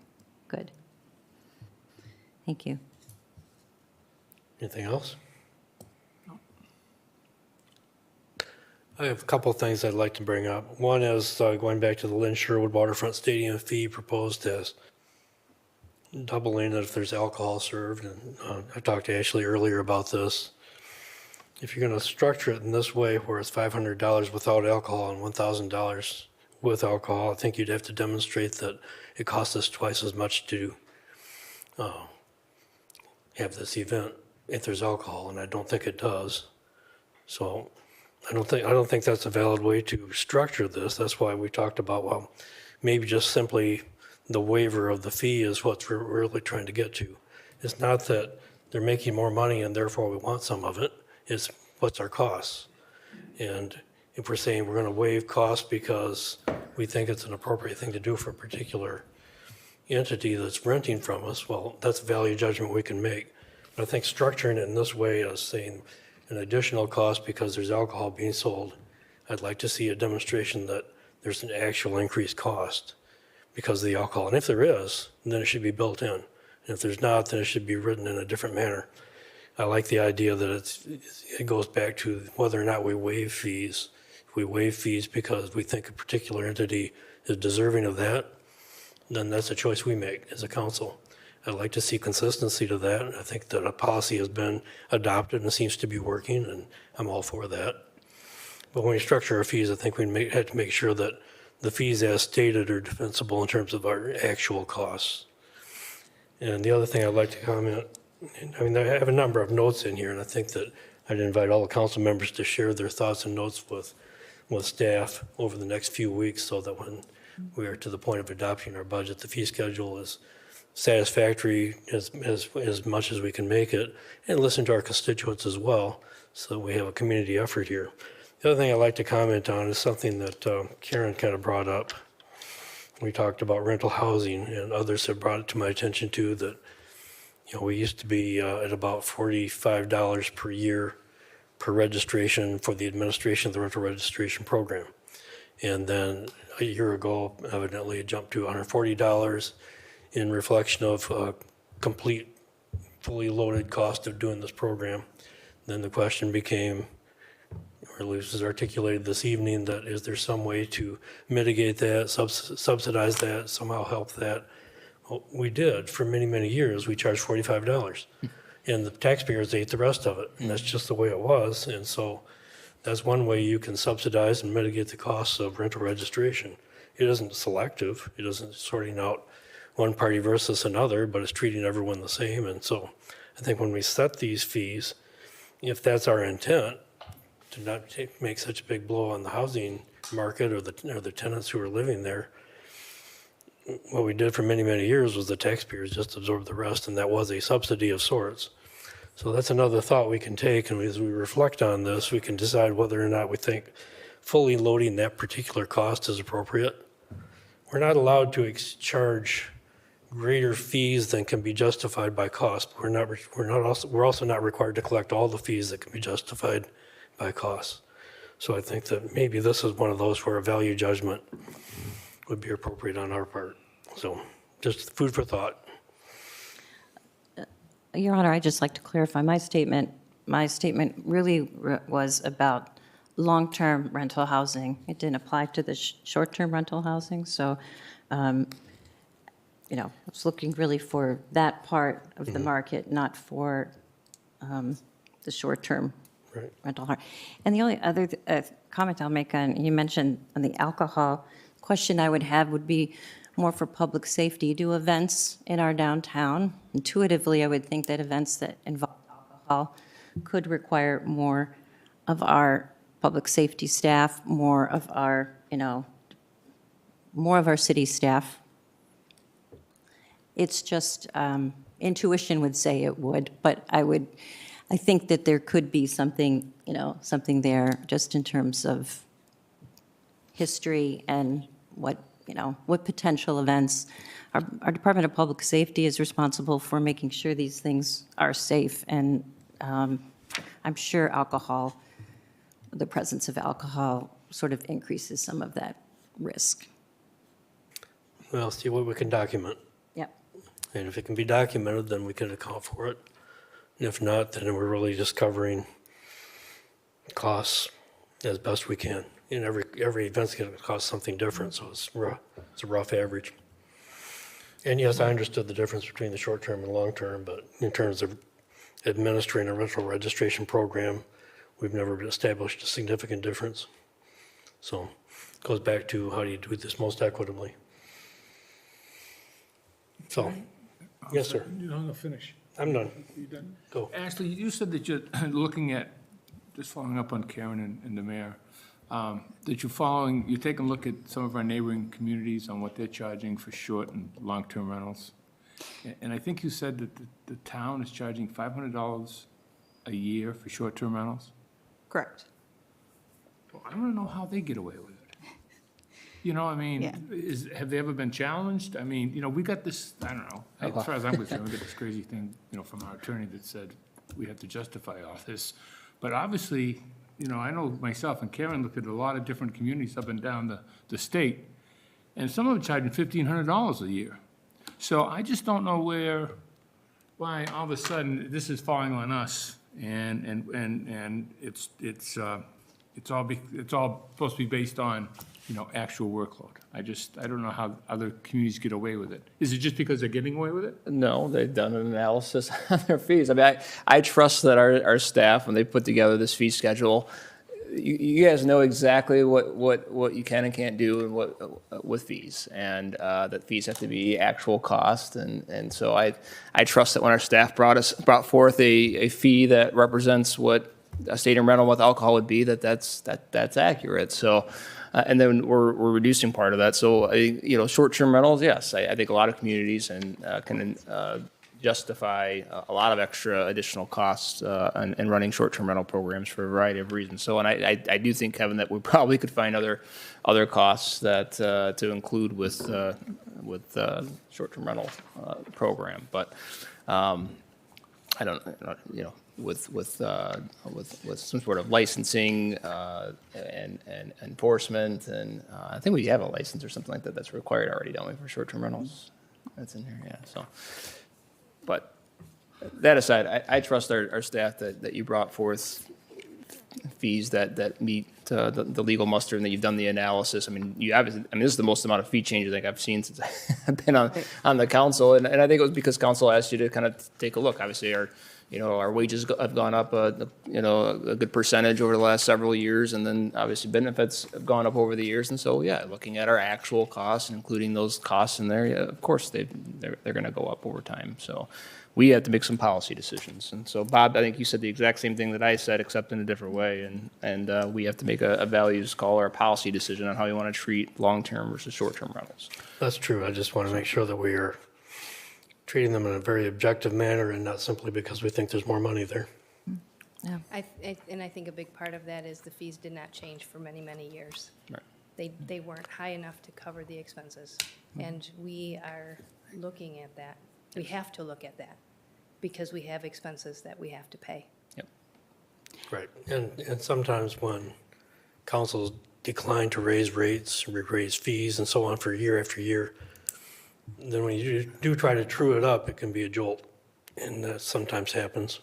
good. Thank you. Anything else? I have a couple of things I'd like to bring up. One is going back to the Lynn Sherwood Waterfront Stadium fee proposed as doubling it if there's alcohol served. And I talked to Ashley earlier about this. If you're going to structure it in this way, where it's $500 without alcohol and $1,000 with alcohol, I think you'd have to demonstrate that it costs us twice as much to have this event if there's alcohol, and I don't think it does. So I don't think that's a valid way to structure this. That's why we talked about, well, maybe just simply the waiver of the fee is what we're really trying to get to. It's not that they're making more money and therefore we want some of it. It's what's our costs. And if we're saying we're going to waive costs because we think it's an appropriate thing to do for a particular entity that's renting from us, well, that's a value judgment we can make. But I think structuring it in this way is saying an additional cost because there's alcohol being sold, I'd like to see a demonstration that there's an actual increased cost because of the alcohol. And if there is, then it should be built in. And if there's not, then it should be written in a different manner. I like the idea that it goes back to whether or not we waive fees. If we waive fees because we think a particular entity is deserving of that, then that's a choice we make as a council. I'd like to see consistency to that. I think that a policy has been adopted and seems to be working, and I'm all for that. But when we structure our fees, I think we have to make sure that the fees as stated are defensible in terms of our actual costs. And the other thing I'd like to comment, I mean, I have a number of notes in here, and I think that I'd invite all the council members to share their thoughts and notes with staff over the next few weeks so that when we are to the point of adopting our budget, the fee schedule is satisfactory as much as we can make it, and listen to our constituents as well so that we have a community effort here. The other thing I'd like to comment on is something that Karen kind of brought up. We talked about rental housing, and others have brought it to my attention too, that we used to be at about $45 per year per registration for the administration of the rental registration program. And then a year ago, evidently, it jumped to $140 in reflection of complete, fully loaded cost of doing this program. Then the question became, or at least was articulated this evening, that is there some way to mitigate that, subsidize that, somehow help that? Well, we did for many, many years. We charged $45, and the taxpayers ate the rest of it, and that's just the way it was. And so that's one way you can subsidize and mitigate the costs of rental registration. It isn't selective. It isn't sorting out one party versus another, but it's treating everyone the same. And so I think when we set these fees, if that's our intent, to not make such a big blow on the housing market or the tenants who are living there, what we did for many, many years was the taxpayers just absorbed the rest, and that was a subsidy of sorts. So that's another thought we can take, and as we reflect on this, we can decide whether or not we think fully loading that particular cost is appropriate. We're not allowed to charge greater fees than can be justified by cost. We're also not required to collect all the fees that can be justified by costs. So I think that maybe this is one of those where a value judgment would be appropriate on our part. So just food for thought. Your Honor, I'd just like to clarify my statement. My statement really was about long-term rental housing. It didn't apply to the short-term rental housing. So, I was looking really for that part of the market, not for the short-term rental. And the only other comment I'll make on, you mentioned on the alcohol, question I would have would be more for public safety. Do events in our downtown? Intuitively, I would think that events that involve alcohol could require more of our public safety staff, more of our city staff. It's just intuition would say it would, but I think that there could be something there just in terms of history and what potential events. Our Department of Public Safety is responsible for making sure these things are safe, and I'm sure the presence of alcohol sort of increases some of that risk. Well, see what we can document. Yep. And if it can be documented, then we can account for it. And if not, then we're really just covering costs as best we can. And every event's going to cost something different, so it's a rough average. And yes, I understood the difference between the short term and long term, but in terms of administering a rental registration program, we've never established a significant difference. So it goes back to how do you do this most equitably. So, yes, sir. No, finish. I'm done. You done? Go. Ashley, you said that you're looking at, just following up on Karen and the mayor, that you're taking a look at some of our neighboring communities on what they're charging for short and long-term rentals. And I think you said that the town is charging $500 a year for short-term rentals? Correct. Well, I want to know how they get away with it. Have they ever been challenged? I mean, we got this, I don't know, as far as I'm concerned, we got this crazy thing, from our attorney that said we have to justify all this. But obviously, I know myself and Karen looked at a lot of different communities up and down the state, and some of them charging $1,500 a year. So I just don't know why all of a sudden this is falling on us, and it's all supposed to be based on, actual workload. I don't know how other communities get away with it. Is it just because they're getting away with it? No, they've done an analysis on their fees. I mean, I trust that our staff, when they put together this fee schedule, you guys know exactly what you can and can't do and what with fees, and that fees have to be actual cost, and so I trust that when our staff brought forth a fee that represents what a stadium rental with alcohol would be, that's accurate. So. And then we're reducing part of that. So, short-term rentals, yes, I think a lot of communities can justify a lot of extra additional costs in running short-term rental programs for a variety of reasons. So, and I do think, Kevin, that we probably could find other costs that to include with short-term rental program. But I don't, with some sort of licensing and enforcement, and I think we have a license or something like that that's required already, don't we, for short-term rentals? That's in here, yeah. So, but that aside, I trust our staff that you brought forth fees that meet the legal muster, and that you've done the analysis. I mean, this is the most amount of fee change I think I've seen since I've been on the council, and I think it was because council asked you to kind of take a look. Obviously, our wages have gone up a good percentage over the last several years, and then obviously benefits have gone up over the years. And so, yeah, looking at our actual costs and including those costs in there, yeah, of course they're going to go up over time. So we have to make some policy decisions. And so, Bob, I think you said the exact same thing that I said, except in a different way. And we have to make a values call or a policy decision on how you want to treat long-term versus short-term rentals. That's true. I just want to make sure that we are treating them in a very objective manner and not simply because we think there's more money there. Yeah. And I think a big part of that is the fees did not change for many, many years. Right. They weren't high enough to cover the expenses. And we are looking at that. We have to look at that because we have expenses that we have to pay. Yep. Right. And sometimes when councils decline to raise rates, raise fees and so on for year after year, then when you do try to true it up, it can be a jolt. And that sometimes happens.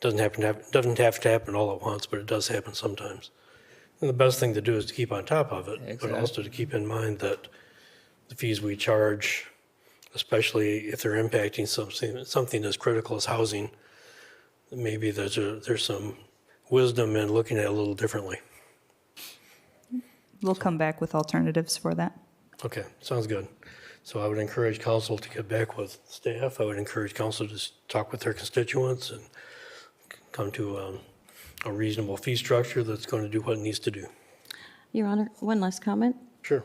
Doesn't have to happen all at once, but it does happen sometimes. And the best thing to do is to keep on top of it, but also to keep in mind that the fees we charge, especially if they're impacting something as critical as housing, maybe there's some wisdom in looking at it a little differently. We'll come back with alternatives for that. Okay, sounds good. So I would encourage council to get back with staff. I would encourage council to talk with their constituents and come to a reasonable fee structure that's going to do what it needs to do. Your Honor, one last comment. Sure.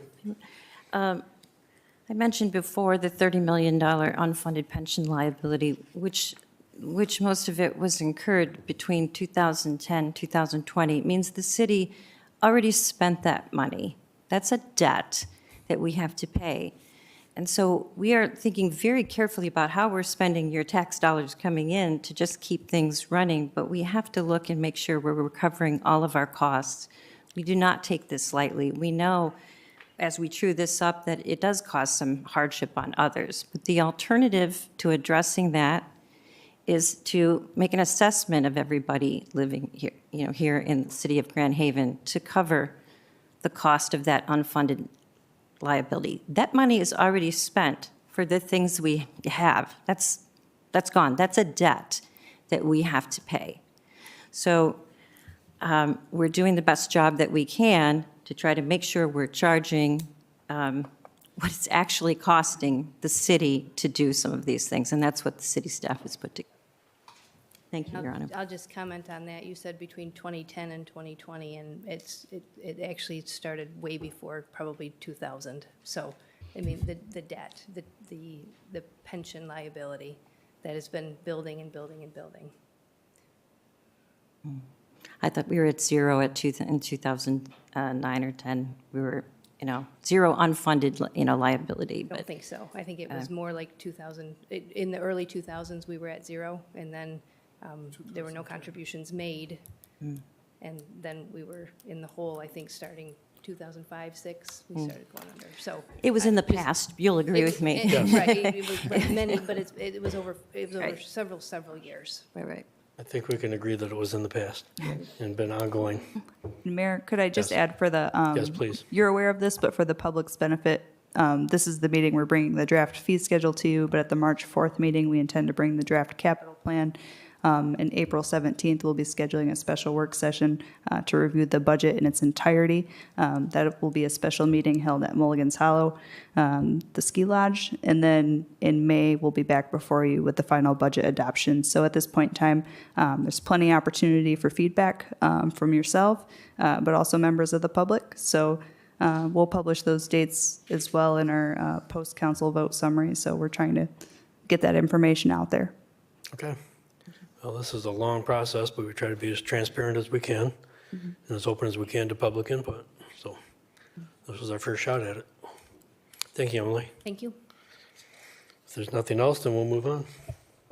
I mentioned before the $30 million unfunded pension liability, which most of it was incurred between 2010 and 2020. It means the city already spent that money. That's a debt that we have to pay. And so we are thinking very carefully about how we're spending your tax dollars coming in to just keep things running, but we have to look and make sure we're recovering all of our costs. We do not take this lightly. We know as we true this up that it does cause some hardship on others, but the alternative to addressing that is to make an assessment of everybody living here, here in the city of Grand Haven to cover the cost of that unfunded liability. That money is already spent for the things we have. That's gone. That's a debt that we have to pay. So we're doing the best job that we can to try to make sure we're charging what it's actually costing the city to do some of these things, and that's what the city staff has put together. Thank you, Your Honor. I'll just comment on that. You said between 2010 and 2020, and it actually started way before probably 2000. So, I mean, the debt, the pension liability that has been building and building and building. I thought we were at zero in 2009 or 10. We were, zero unfunded, liability. I don't think so. I think it was more like 2000. In the early 2000s, we were at zero, and then There were no contributions made. And then we were in the hole, I think, starting 2005, 6, we started going under, so. It was in the past, you'll agree with me. Right, it was but many, but it was over Right. several years. Right. I think we can agree that it was in the past and been ongoing. Mayor, could I just Yes. add for the? Yes, please. You're aware of this, but for the public's benefit, this is the meeting we're bringing the draft fee schedule to you, but at the March 4th meeting, we intend to bring the draft capital plan. And April 17th, we'll be scheduling a special work session to review the budget in its entirety. That will be a special meeting held at Mulligan's Hollow, the ski lodge. And then in May, we'll be back before you with the final budget adoption. So at this point in time, there's plenty of opportunity for feedback from yourself, but also members of the public. So we'll publish those dates as well in our post-council vote summary. So we're trying to get that information out there. Okay. Well, this is a long process, but we try to be as transparent as we can and as open as we can to public input. So this was our first shot at it. Thank you, Emily. Thank you. If there's nothing else, then we'll move on.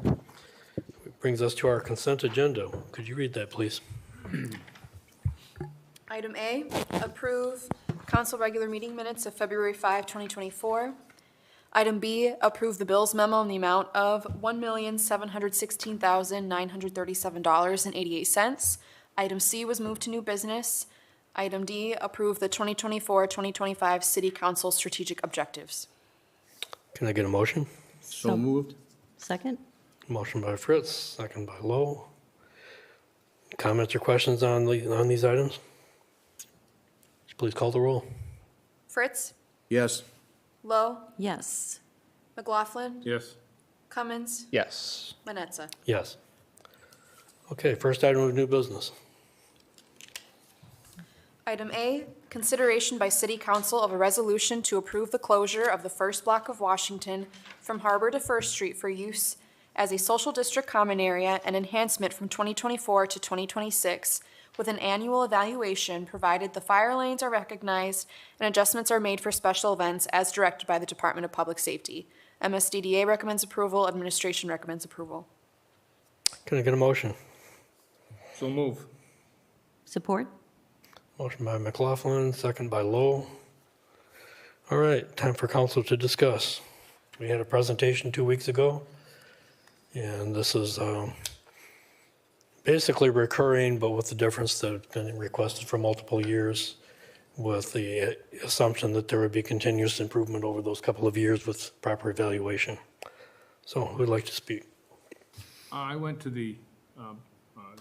It brings us to our consent agenda. Could you read that, please? Item A, approve council regular meeting minutes of February 5, 2024. Item B, approve the bills memo in the amount of $1,716,937.88. Item C was moved to new business. Item D, approve the 2024-2025 city council strategic objectives. Can I get a motion? So moved? Second? Motion by Fritz, second by Lowe. Comments or questions on these items? Please call the roll. Fritz, Yes. Lowe, Yes. McLaughlin, Yes. Cummins, Yes. Manetza. Yes. Okay, first item of new business. Item A, consideration by City Council of a resolution to approve the closure of the first block of Washington from Harbor to First Street for use as a social district common area and enhancement from 2024 to 2026, with an annual evaluation provided the fire lanes are recognized and adjustments are made for special events as directed by the Department of Public Safety. MSDDA recommends approval, administration recommends approval. Can I get a motion? So move. Support? Motion by McLaughlin, second by Lowe. All right, time for council to discuss. We had a presentation 2 weeks ago, and this is basically recurring, but with the difference that it's been requested for multiple years, with the assumption that there would be continuous improvement over those couple of years with proper evaluation. So who'd like to speak? I went to the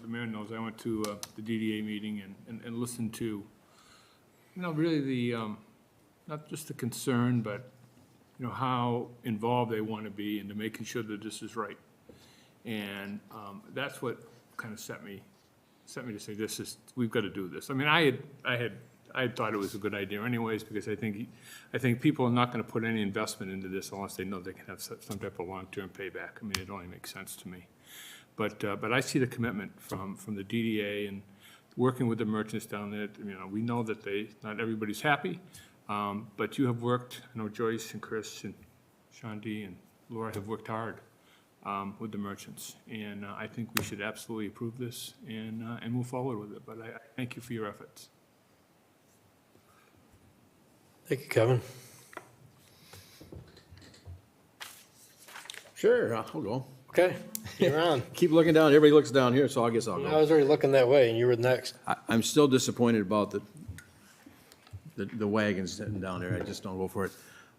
mayor knows, I went to the DDA meeting and listened to, really the, not just the concern, but, how involved they want to be into making sure that this is right. And that's what kind of set me to say, we've got to do this. I mean, I had thought it was a good idea anyways, because I think people are not going to put any investment into this unless they know they can have some type of long-term payback. I mean, it only makes sense to me. But I see the commitment from the DDA and working with the merchants down there. We know that not everybody's happy, but you have worked, Joyce and Chris and Shanti and Laura have worked hard with the merchants. And I think we should absolutely approve this and move forward with it. But I thank you for your efforts. Thank you, Kevin. Sure, I'll go. Okay, you're on. Keep looking down, everybody looks down here, so I guess I'll I go. was already looking that way, and you were next. I'm still disappointed about the wagons sitting down there, I just don't go for it.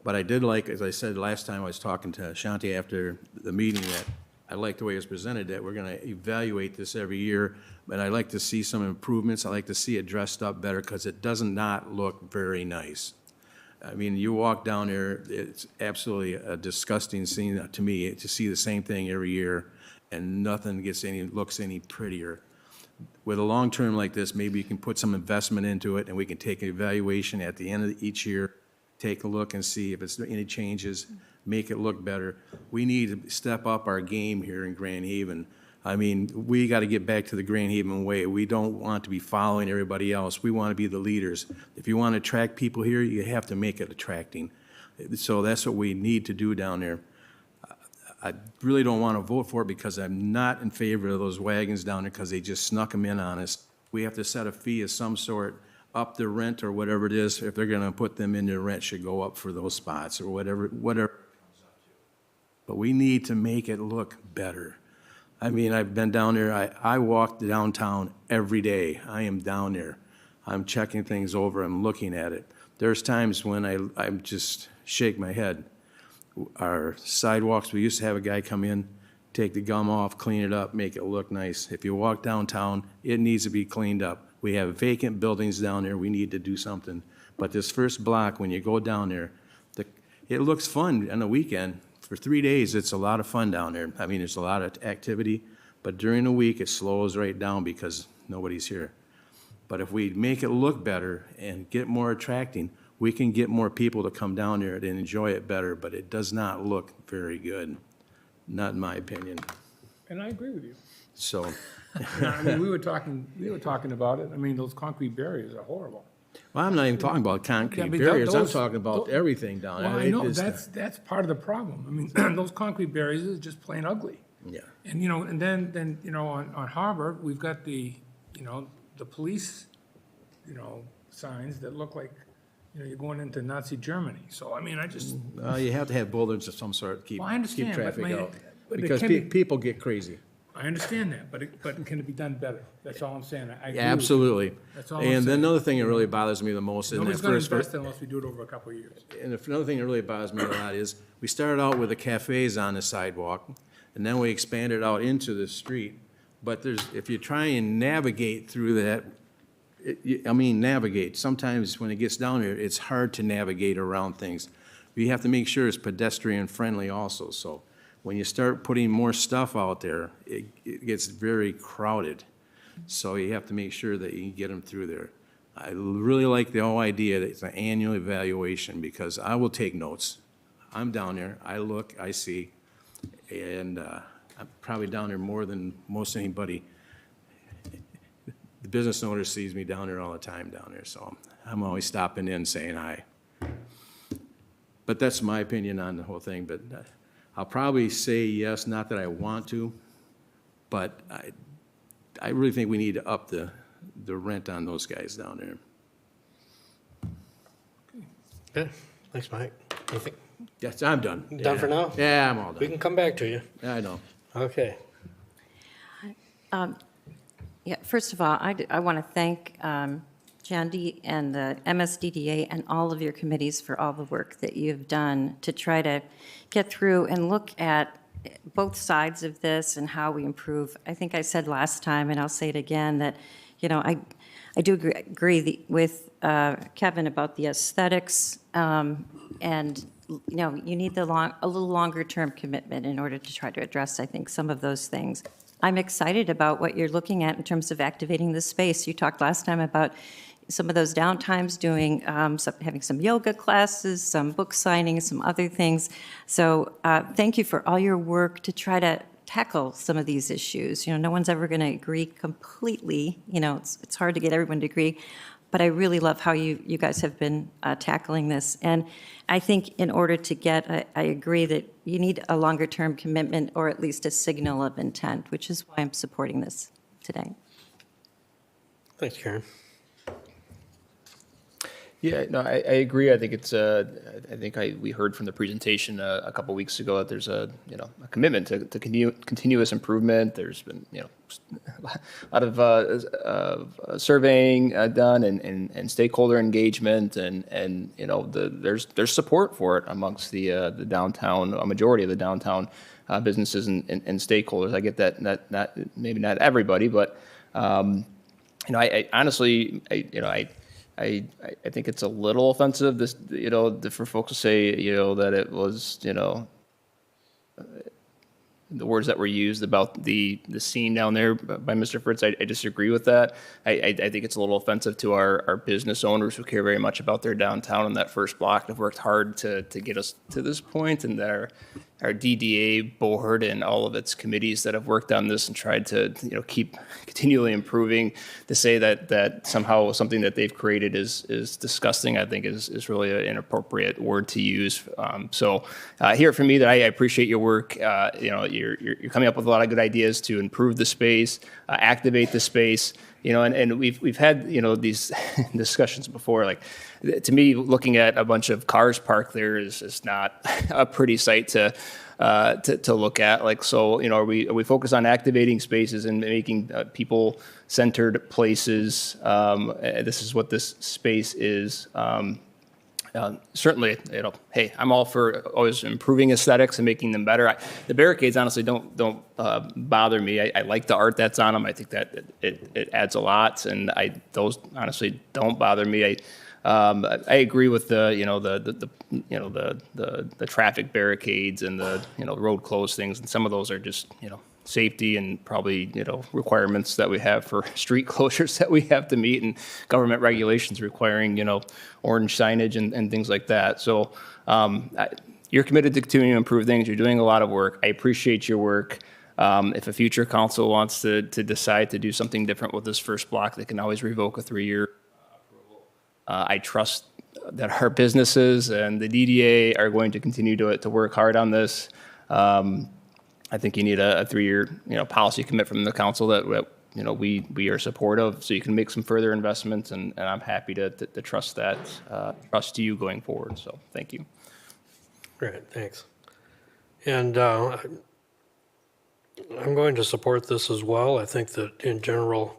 But I did like, as I said last time I was talking to Shanti after the meeting, that I like the way it's presented, that we're gonna evaluate this every year, and I'd like to see some improvements, I like to see it dressed up better, because it does not look very nice. I mean, you walk down there, it's absolutely a disgusting scene to me, to see the same thing every year, and nothing looks any prettier. With a long term like this, maybe you can put some investment into it, and we can take an evaluation at the end of each year, take a look and see if it's any changes, make it look better. We need to step up our game here in Grand Haven. I mean, we got to get back to the Grand Haven way. We don't want to be following everybody else. We want to be the leaders. If you want to attract people here, you have to make it attracting. So that's what we need to do down there. I really don't want to vote for it because I'm not in favor of those wagons down there because they just snuck them in on us. We have to set a fee of some sort, up the rent or whatever it is. If they're going to put them in, the rent should go up for those spots or whatever. But we need to make it look better. I mean, I've been down there, I walk downtown every day. I am down there. I'm checking things over, I'm looking at it. There's times when I just shake my head. Our sidewalks, we used to have a guy come in, take the gum off, clean it up, make it look nice. If you walk downtown, it needs to be cleaned up. We have vacant buildings down there, we need to do something. But this first block, when you go down there, it looks fun on the weekend. For 3 days, it's a lot of fun down there. I mean, there's a lot of activity, but during the week, it slows right down because nobody's here. But if we make it look better and get more attracting, we can get more people to come down there and enjoy it better, but it does not look very good, not in my opinion. And I agree with you. So, I mean, we were talking about it. I mean, those concrete barriers are horrible. well, I'm not even talking about concrete but barriers, I'm those- talking about everything down there. Well, I It know, is- that's part of the problem. I mean, those concrete barriers is just plain ugly. Yeah. And, you know, and then, you know, on Harbor, we've got the, you know, the police, you know, signs that look like, you know, you're going into Nazi Germany. So, I mean, I just, You have to have bollards of some sort to keep, Well, I understand, keep but traffic my- out. but it Because can be- people get crazy. I understand that, but can it be done better? That's all I'm saying. I agree with you. Absolutely. That's all I'm And then saying. another thing that really bothers me the most in that Nobody's gonna first. invest unless we do it over a couple of years. And another thing that really bothers me a lot is, we started out with the cafes on the sidewalk, and then we expanded out into the street. But if you try and navigate through that, navigate, sometimes when it gets down there, it's hard to navigate around things. You have to make sure it's pedestrian friendly also, so when you start putting more stuff out there, it gets very crowded. So you have to make sure that you can get them through there. I really like the whole idea that it's an annual evaluation, because I will take notes. I'm down there, I look, I see, and I'm probably down there more than most anybody. The business owner sees me down there all the time down there, so I'm always stopping in saying hi. But that's my opinion on the whole thing, but I'll probably say yes, not that I want to, but I really think we need to up the rent on those guys down there. Okay, thanks, Mike. Anything Yes, I'm done. done for now? Yeah, I'm all We done. can come back to you. Yeah, I know. Okay. Yeah, first of all, I want to thank John D. and the MSDDA and all of your committees for all the work that you've done to try to get through and look at both sides of this and how we improve. I think I said last time, and I'll say it again, that, you know, I do agree with Kevin about the aesthetics, and, you know, you need a little longer-term commitment in order to try to address, I think, some of those things. I'm excited about what you're looking at in terms of activating the space. You talked last time about some of those downtimes doing, having some yoga classes, some book signings, some other things. So thank you for all your work to try to tackle some of these issues. You know, no one's ever going to agree completely. You know, it's hard to get everyone to agree. But I really love how you guys have been tackling this. And I think in order to get, I agree that you need a longer-term commitment or at least a signal of intent, which is why I'm supporting this today. Thanks, Karen. Yeah, no, I agree. I think it's, we heard from the presentation a couple weeks ago that there's a commitment to continuous improvement. There's been, a lot of surveying done and stakeholder engagement and there's support for it amongst the downtown, a majority of the downtown businesses and stakeholders. I get that not maybe not everybody, but I honestly, I think it's a little offensive, this, for folks to say, that it was, the words that were used about the scene down there by Mr. Fritz. I disagree with that. I think it's a little offensive to our business owners who care very much about their downtown and that first block and have worked hard to get us to this point, and they're, our DDA board and all of its committees that have worked on this and tried to, keep continually improving. To say that somehow something that they've created is disgusting, I think is really an inappropriate word to use. So hear from me that I appreciate your work. You're coming up with a lot of good ideas to improve the space, activate the space. And we've had, these discussions before. Like, to me, looking at a bunch of cars parked there is not a pretty sight to look at. Like, so, are we focused on activating spaces and making people-centered places? This is what this space is. Certainly, hey, I'm all for always improving aesthetics and making them better. The barricades honestly don't bother me. I like the art that's on them. I think that it adds a lot, and those honestly don't bother me. I agree with the traffic barricades and the road closed things, and some of those are just safety and probably requirements that we have for street closures that we have to meet, and government regulations requiring orange signage and things like that. So you're committed to continuing to improve things. You're doing a lot of work. I appreciate your work. If a future council wants to decide to do something different with this first block, they can always revoke a 3-year approval. I trust that our businesses and the DDA are going to continue to work hard on this. I think you need a 3-year policy commit from the council that we are supportive, so you can make some further investments, and I'm happy to trust that, trust you going forward. So thank you. Great, thanks. And I'm going to support this as well. I think that in general,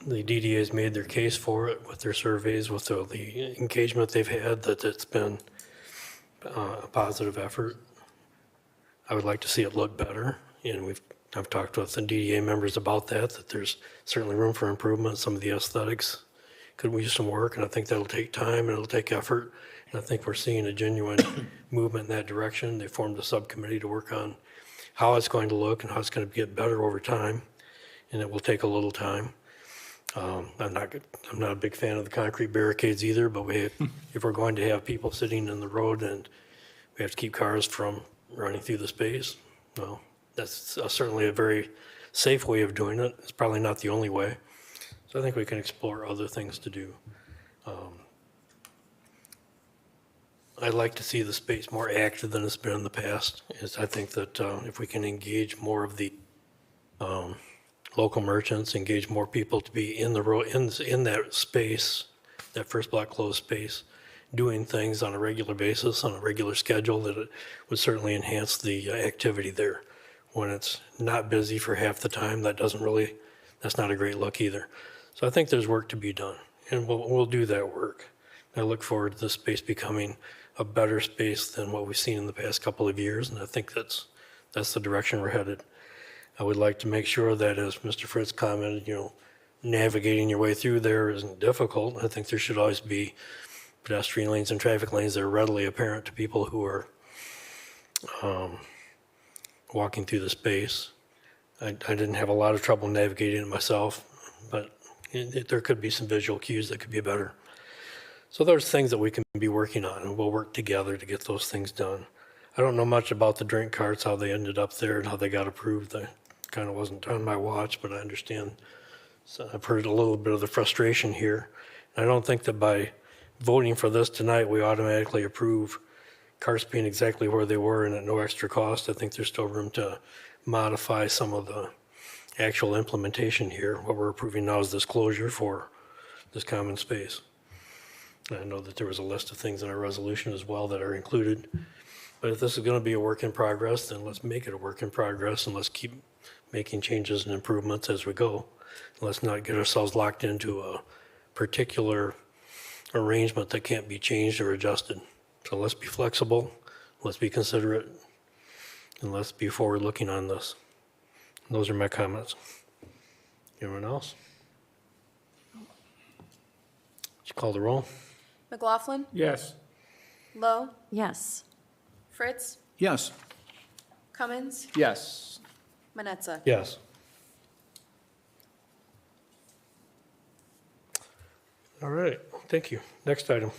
the DDA has made their case for it with their surveys, with the engagement they've had, that it's been a positive effort. I would like to see it look better, and I've talked with the DDA members about that there's certainly room for improvement. Some of the aesthetics could use some work, and I think that'll take time and it'll take effort. And I think we're seeing a genuine movement in that direction. They formed a subcommittee to work on how it's going to look and how it's going to get better over time, and it will take a little time. I'm not a big fan of the concrete barricades either, but if we're going to have people sitting in the road and we have to keep cars from running through the space, well, that's certainly a very safe way of doing it. It's probably not the only way. So I think we can explore other things to do. I'd like to see the space more active than it's been in the past. I think that if we can engage more of the local merchants, engage more people to be in the road, in that space, that first block closed space, doing things on a regular basis, on a regular schedule, that it would certainly enhance the activity there. When it's not busy for half the time, that's not a great look either. So I think there's work to be done, and we'll do that work. I look forward to this space becoming a better space than what we've seen in the past couple of years, and I think that's the direction we're headed. I would like to make sure that, as Mr. Fritz commented, navigating your way through there isn't difficult. I think there should always be pedestrian lanes and traffic lanes that are readily apparent to people who are walking through the space. I didn't have a lot of trouble navigating it myself, but there could be some visual cues that could be better. So there's things that we can be working on, and we'll work together to get those things done. I don't know much about the drink carts, how they ended up there and how they got approved. That kind of wasn't on my watch, but I understand. So I've heard a little bit of the frustration here. I don't think that by voting for this tonight, we automatically approve carts being exactly where they were and at no extra cost. I think there's still room to modify some of the actual implementation here. What we're approving now is this closure for this common space. I know that there was a list of things in our resolution as well that are included. But if this is going to be a work in progress, then let's make it a work in progress, and let's keep making changes and improvements as we go. Let's not get ourselves locked into a particular arrangement that can't be changed or adjusted. So let's be flexible, let's be considerate, and let's be forward-looking on this. And those are my comments. Anyone else? Would you call the roll? McLaughlin? Yes. Lowe? Yes. Fritz? Yes. Cummins? Yes. Manetza? Yes. All right, thank you. Next item.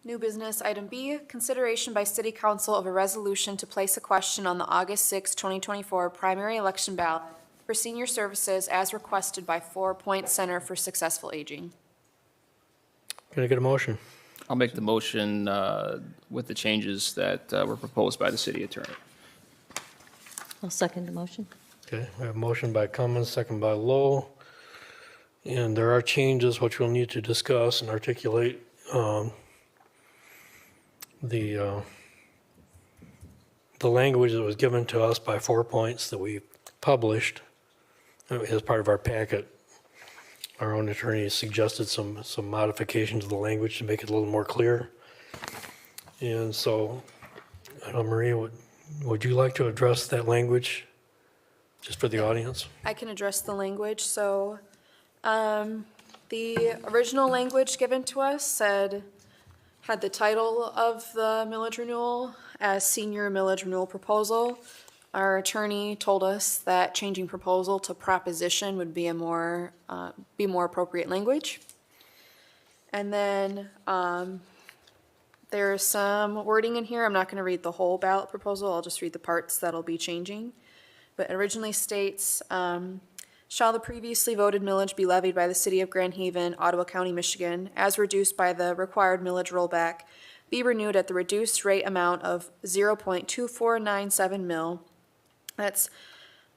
New business, item B, consideration by city council of a resolution to place a question on the August 6, 2024 primary election ballot for senior services as requested by 4 Point Center for Successful Aging. Can I get a motion? I'll make the motion with the changes that were proposed by the city attorney. I'll second the motion. Okay, we have a motion by Cummins, second by Lowe. And there are changes which we'll need to discuss and articulate. The language that was given to us by 4 Points that we published as part of our packet, our own attorney suggested some modifications to the language to make it a little more clear. And so, I don't know, Maria, would you like to address that language just for the audience? I can address the language. So, the original language given to us had the title of the millage renewal as senior millage renewal proposal. Our attorney told us that changing proposal to proposition would be more appropriate language. And then there's some wording in here. I'm not going to read the whole ballot proposal. I'll just read the parts that'll be changing. But it originally states, shall the previously voted millage be levied by the city of Grand Haven, Ottawa County, Michigan, as reduced by the required millage rollback, be renewed at the reduced rate amount of 0.2497 mil. That's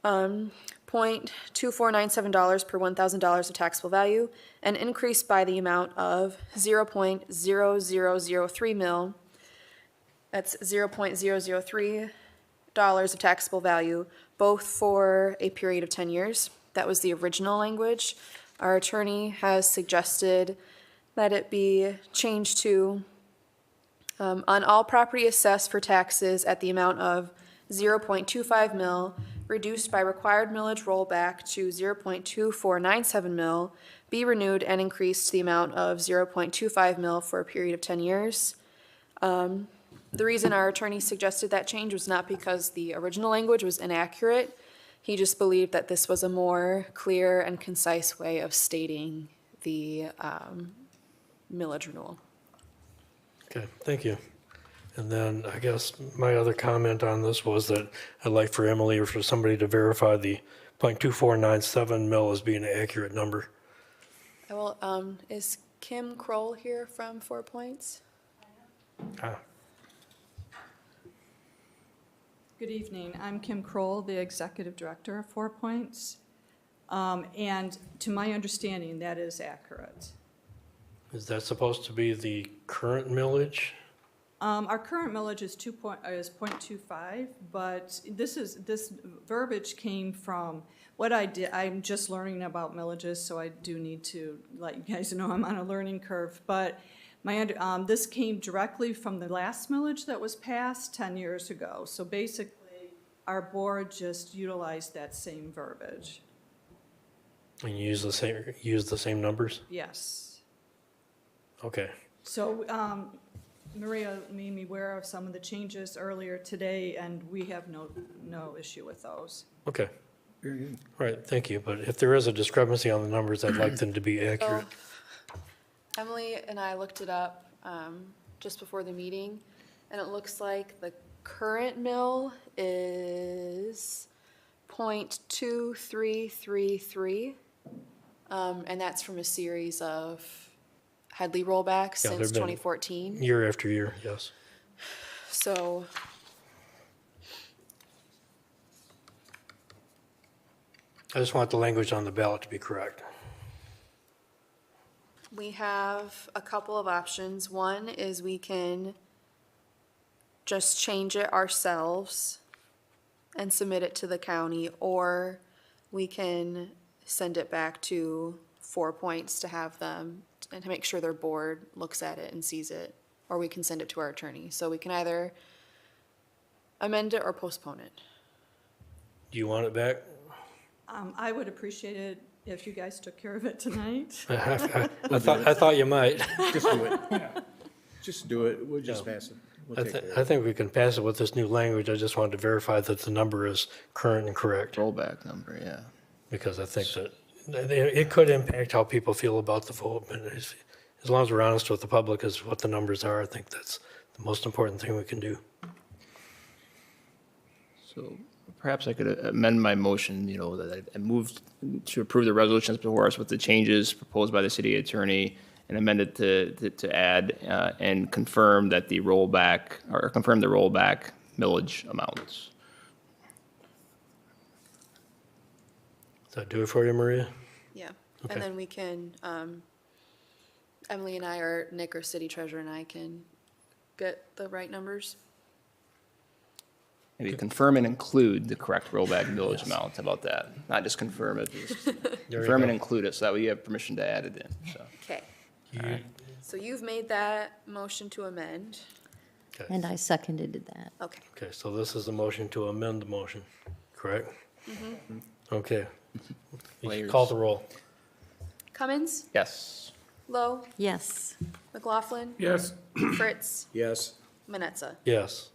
$0.2497 per $1,000 of taxable value, and increased by the amount of 0.0003 mil. That's $0.003 of taxable value, both for a period of 10 years. That was the original language. Our attorney has suggested that it be changed to on all property assessed for taxes at the amount of 0.25 mil, reduced by required millage rollback to 0.2497 mil, be renewed and increased to the amount of 0.25 mil for a period of 10 years. The reason our attorney suggested that change was not because the original language was inaccurate. He just believed that this was a more clear and concise way of stating the millage renewal. Okay, thank you. And then I guess my other comment on this was that I'd like for Emily or for somebody to verify the 0.2497 mil as being an accurate number. I will, is Kim Kroll here from 4 Points? Good evening. I'm Kim Kroll, the Executive Director of 4 Points. And to my understanding, that is accurate. Is that supposed to be the current millage? Our current millage is 0.25, but this verbiage came from what I did. I'm just learning about millages, so I do need to let you guys know I'm on a learning curve. But this came directly from the last millage that was passed 10 years ago. So basically, our board just utilized that same verbiage. And you use the same numbers? Yes. Okay. So Maria made me aware of some of the changes earlier today, and we have no issue with those. Okay. Right, thank you. But if there is a discrepancy on the numbers, I'd like them to be accurate. Emily and I looked it up just before the meeting, and it looks like the current mill is 0.2333, and that's from a series of Headley rollbacks Yeah, since they've been 2014. Year after year, yes. So I just want the language on the ballot to be correct. we have a couple of options. One is we can just change it ourselves and submit it to the county, or we can send it back to 4 Points to have them, and to make sure their board looks at it and sees it, or we can send it to our attorney. So we can either amend it or postpone it. Do you want it back? I would appreciate it if you guys took care of it tonight. I thought you might. Just do it. Just do it. We'll just pass it. We'll take care of it. I think we can pass it with this new language. I just wanted to verify that the number is current and correct. Rollback number, yeah. Because I think that it could impact how people feel about the vote. And as long as we're honest with the public as what the numbers are, I think that's the most important thing we can do. So perhaps I could amend my motion, that I moved to approve the resolutions before us with the changes proposed by the city attorney and amend it to add and confirm that the rollback, or confirm the rollback millage amounts. Does that do it for you, Maria? Yeah, Okay. and then we can, Emily and I, or Nick or city treasurer and I can get the right numbers. Maybe confirm and include the correct rollback millage amount. How about that? Not just confirm it, just confirm and include it, so that way you have permission to add it in, so. Okay. So you've made that motion to amend. And I seconded that. Okay. Okay, so this is a motion to amend the motion, correct? Okay. You Layers. call the roll. Cummins, Yes. Lowe, Yes. McLaughlin, Yes. Fritz, Yes. Manetza. Yes.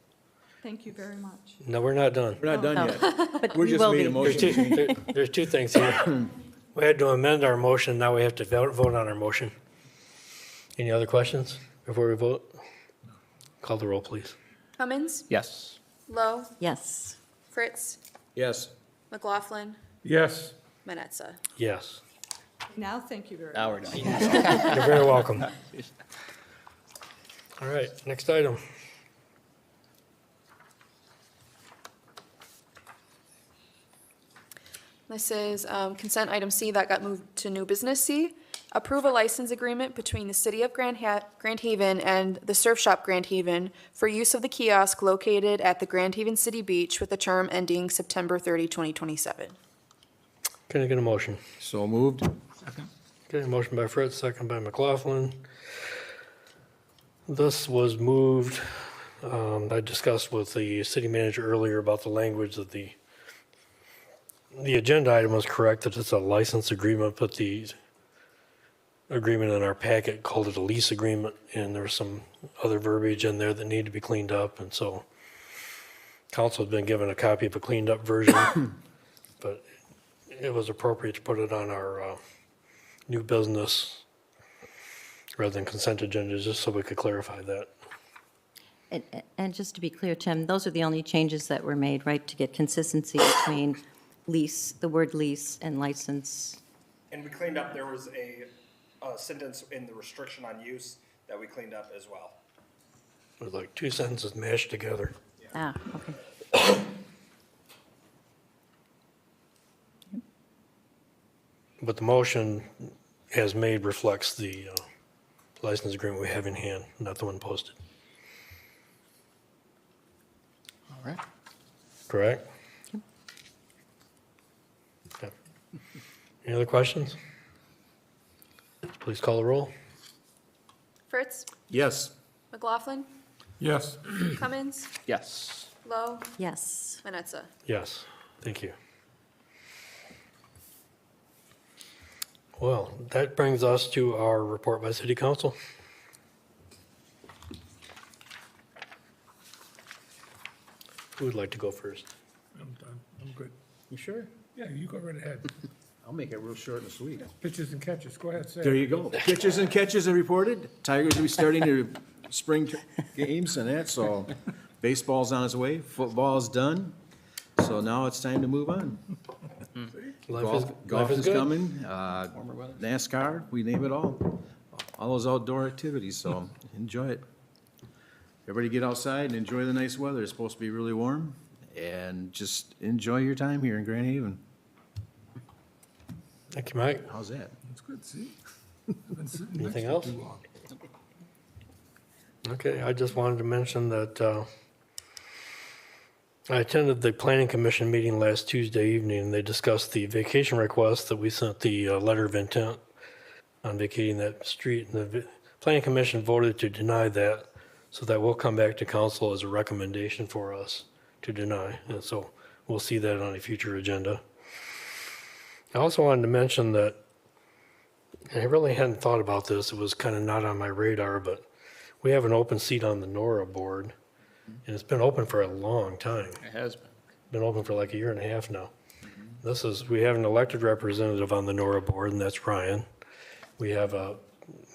Thank you very much. No, we're not done. We're not done yet. But We're we just will made a be. motion. There's two things here. We had to amend our motion, now we have to vote on our motion. Any other questions before we vote? Call the roll, please. Cummins, Yes. Lowe, Yes. Fritz, Yes. McLaughlin, Yes. Manetza. Yes. Now, thank you very much. Now we're done. You're very welcome. All right, next item. This is consent item C that got moved to new business C. Approve a license agreement between the City of Grand Haven and the Surf Shop Grand Haven for use of the kiosk located at the Grand Haven City Beach with a term ending September 30, 2027. Can I get a motion? So moved. Okay, motion by Fritz, second by McLaughlin. This was moved, I discussed with the city manager earlier about the language that the agenda item was correct, that it's a license agreement, but the agreement in our packet called it a lease agreement, and there was some other verbiage in there that needed to be cleaned up, and so council has been given a copy of a cleaned up version, but it was appropriate to put it on our new business rather than consent agenda, just so we could clarify that. And just to be clear, Tim, those are the only changes that were made, right, to get consistency between lease, the word lease, and license? And we cleaned up, there was a sentence in the restriction on use that we cleaned up as well. It was like two sentences mashed together. Ah, okay. But the motion as made reflects the license agreement we have in hand, not the one posted. All right. Correct? Okay. Any other questions? Please call the roll. Fritz, Yes. McLaughlin, Yes. Cummins, Yes. Lowe, Yes. Manetza. Yes, thank you. Well, that brings us to our report by city council. Who would like to go first? I'm done. I'm good. You sure? Yeah, you go right ahead. I'll make it real short and sweet. Pitches and catches. Go ahead, say it. There you go. Pitches and catches are reported. Tigers will be starting their spring games and that, so baseball's on its way, football's done. So now it's time to move on. Golf is good. coming, NASCAR, we name it all. All those outdoor activities, so enjoy it. Everybody get outside and enjoy the nice weather. It's supposed to be really warm. And just enjoy your time here in Grand Haven. Thank you, Mike. How's that? That's good, see? I've been sitting next Anything to else? too long. Okay, I just wanted to mention that I attended the planning commission meeting last Tuesday evening, and they discussed the vacation request that we sent the letter of intent on vacating that street. And the planning commission voted to deny that, so that will come back to council as a recommendation for us to deny. And so we'll see that on a future agenda. I also wanted to mention that, and I really hadn't thought about this, it was kind of not on my radar, but we have an open seat on the NORA board, and it's been open for a long time. It has been. Been open for like a year and a half now. We have an elected representative on the NORA board, and that's Ryan. We have a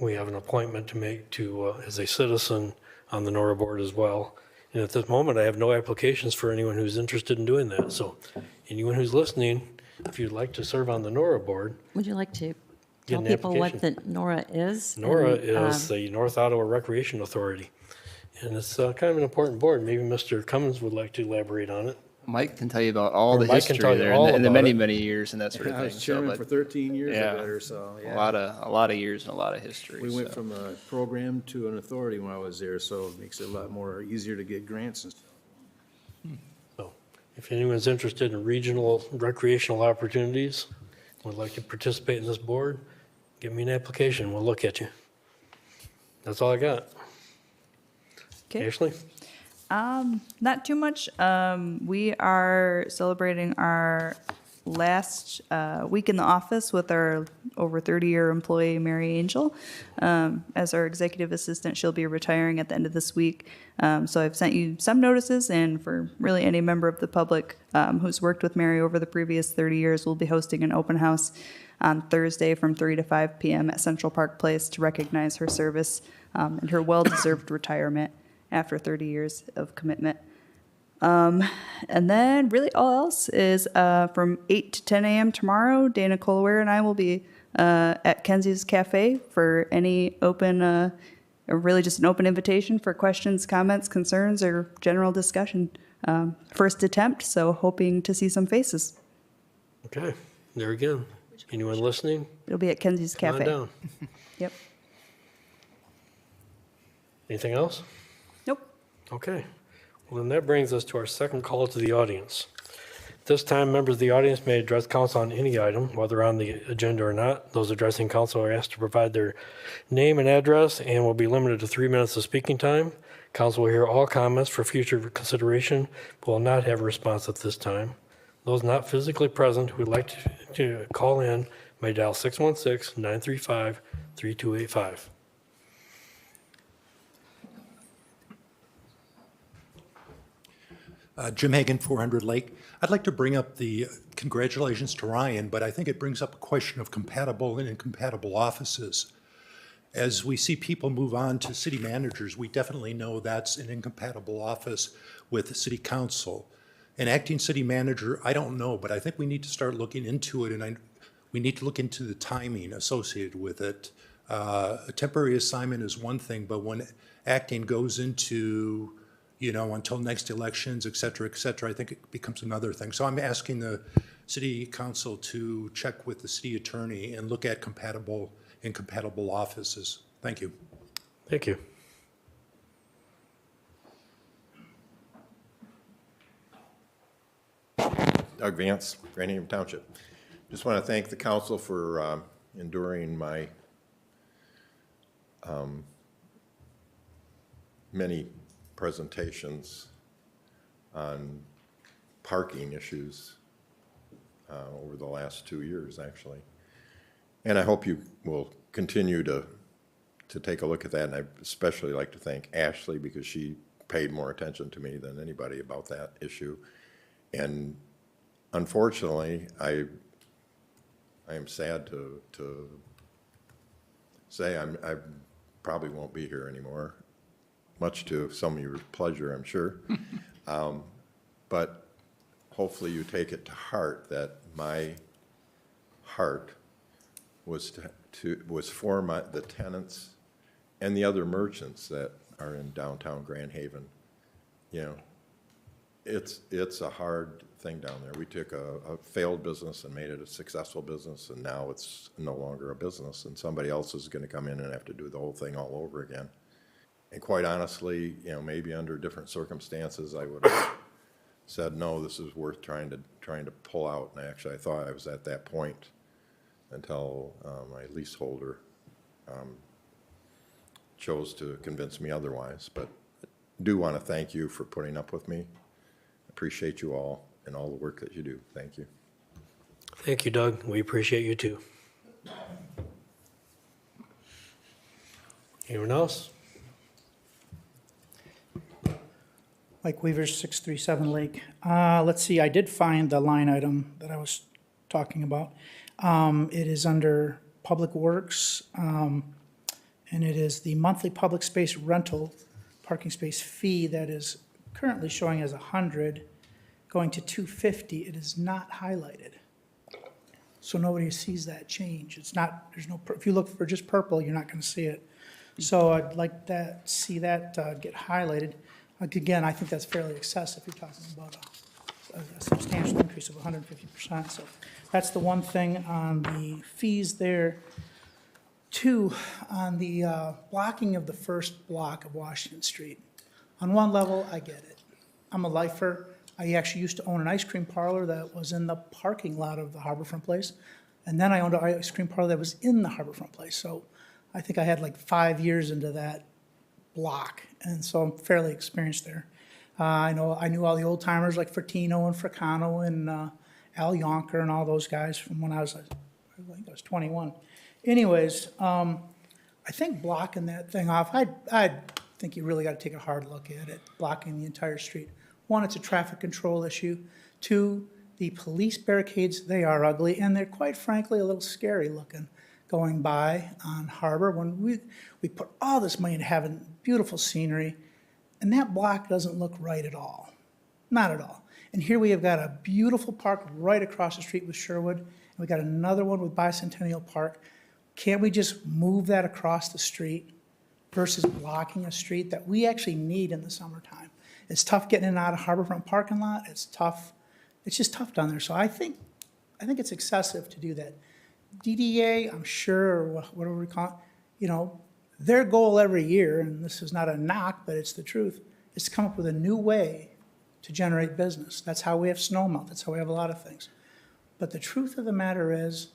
we have an appointment to make to, as a citizen on the NORA board as well. And at this moment, I have no applications for anyone who's interested in doing that. So anyone who's listening, if you'd like to serve on the NORA board, Would you like to Get tell an people what the application. NORA is? NORA And, is the North Ottawa Recreation Authority. And it's kind of an important board. Maybe Mr. Cummins would like to elaborate on it. Mike can tell you about all Or the Mike can history tell you there all and the about many, it. many years and that sort of I thing. was chairman but- for 13 years yeah, or better, so, yeah. A lot of years and a lot of history. We went so. from a program to an authority when I was there, so it makes it a lot more easier to get grants and stuff. So if anyone's interested in regional recreational opportunities, would like to participate in this board, give me an application. We'll look at you. That's all I got. Okay. Ashley? Not too much. We are celebrating our last week in the office with our over 30-year employee, Mary Angel. As our executive assistant, she'll be retiring at the end of this week. So I've sent you some notices, and for really any member of the public who's worked with Mary over the previous 30 years, we'll be hosting an open house on Thursday from 3 to 5 p.m. at Central Park Place to recognize her service and her well-deserved retirement after 30 years of commitment. And then really all else is from 8 to 10 a.m. tomorrow, Dana Colware and I will be at Kenzie's Cafe for any open, or really just an open invitation for questions, comments, concerns, or general discussion. First attempt, so hoping to see some faces. Okay, there again. Anyone listening? It'll be at Kenzie's Come on Cafe. down. Yep. Anything else? Nope. Okay. Well, then that brings us to our second call to the audience. This time, members of the audience may address council on any item, whether on the agenda or not. Those addressing council are asked to provide their name and address and will be limited to 3 minutes of speaking time. Council will hear all comments for future consideration, but will not have a response at this time. Those not physically present who would like to call in may dial 616-935-3285. Jim Hagan, 400 Lake. I'd like to bring up the congratulations to Ryan, but I think it brings up a question of compatible and incompatible offices. As we see people move on to city managers, we definitely know that's an incompatible office with the city council. An acting city manager, I don't know, but I think we need to start looking into it, and we need to look into the timing associated with it. A temporary assignment is one thing, but when acting goes into, until next elections, et cetera, I think it becomes another thing. So I'm asking the city council to check with the city attorney and look at incompatible offices. Thank you. Thank you. Doug Vance, Grand Haven Township. Just want to thank the council for enduring my many presentations on parking issues over the last 2 years, actually. And I hope you will continue to take a look at that. And I'd especially like to thank Ashley because she paid more attention to me than anybody about that issue. And unfortunately, I am sad to say I probably won't be here anymore, much to some of your pleasure, I'm sure. But hopefully you take it to heart that my heart was for the tenants and the other merchants that are in downtown Grand Haven. It's a hard thing down there. We took a failed business and made it a successful business, and now it's no longer a business, and somebody else is going to come in and have to do the whole thing all over again. And quite honestly, maybe under different circumstances, I would have said, no, this is worth trying to pull out. And actually, I thought I was at that point until my leaseholder chose to convince me otherwise. But I do want to thank you for putting up with me. Appreciate you all and all the work that you do. Thank you. Thank you, Doug. We appreciate you too. Anyone else? Mike Weaver, 637 Lake. Let's see, I did find the line item that I was talking about. It is under Public Works. and it is the monthly public space rental parking space fee that is currently showing as 100, going to 250. It is not highlighted. So nobody sees that change. It's not, there's no, if you look for just purple, you're not going to see it. So I'd like that, see that get highlighted. Like, again, I think that's fairly excessive. You're talking about a substantial increase of 150%. So that's the one thing on the fees there. Two, on the blocking of the first block of Washington Street. On one level, I get it. I'm a lifer. I actually used to own an ice cream parlor that was in the parking lot of the Harborfront Place. And then I owned an ice cream parlor that was in the Harborfront Place. So I think I had like 5 years into that block. And so I'm fairly experienced there. I knew all the old timers like Fertino and Fricano and Al Yonker and all those guys from when I think I was 21. Anyways, I think blocking that thing off, I think you really got to take a hard look at it, blocking the entire street. One, it's a traffic control issue. Two, the police barricades, they are ugly, and they're quite frankly a little scary looking going by on Harbor when we put all this money into having beautiful scenery, and that block doesn't look right at all. Not at all. And here we have got a beautiful park right across the street with Sherwood, and we got another one with Bicentennial Park. Can't we just move that across the street versus blocking a street that we actually need in the summertime? It's tough getting in and out of Harborfront parking lot. It's tough. It's just tough down there. So I think it's excessive to do that. DDA, I'm sure, or whatever we call it, their goal every year, and this is not a knock, but it's the truth, is to come up with a new way to generate business. That's how we have snow melt. That's how we have a lot of things. But the truth of the matter is,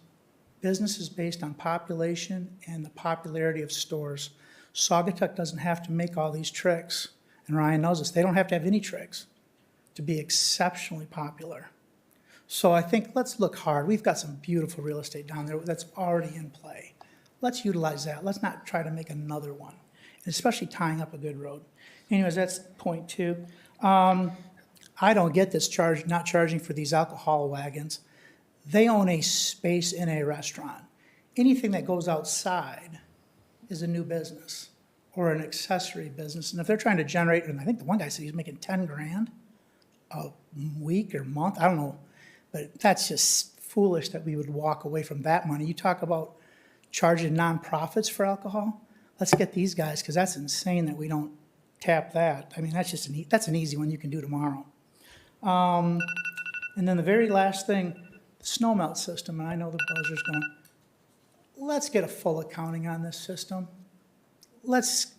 business is based on population and the popularity of stores. Saugatuck doesn't have to make all these tricks, and Ryan knows this. They don't have to have any tricks to be exceptionally popular. So I think let's look hard. We've got some beautiful real estate down there that's already in play. Let's utilize that. Let's not try to make another one, especially tying up a good road. Anyways, that's point two. I don't get this not charging for these alcohol wagons. They own a space in a restaurant. Anything that goes outside is a new business or an accessory business. And if they're trying to generate, and I think the one guy said he's making 10 grand a week or month, I don't know, but that's just foolish that we would walk away from that money. You talk about charging nonprofits for alcohol. Let's get these guys, because that's insane that we don't tap that. I mean, that's an easy one you can do tomorrow. And then the very last thing, the snow melt system, and I know the buzzer's going, let's get a full accounting on this system.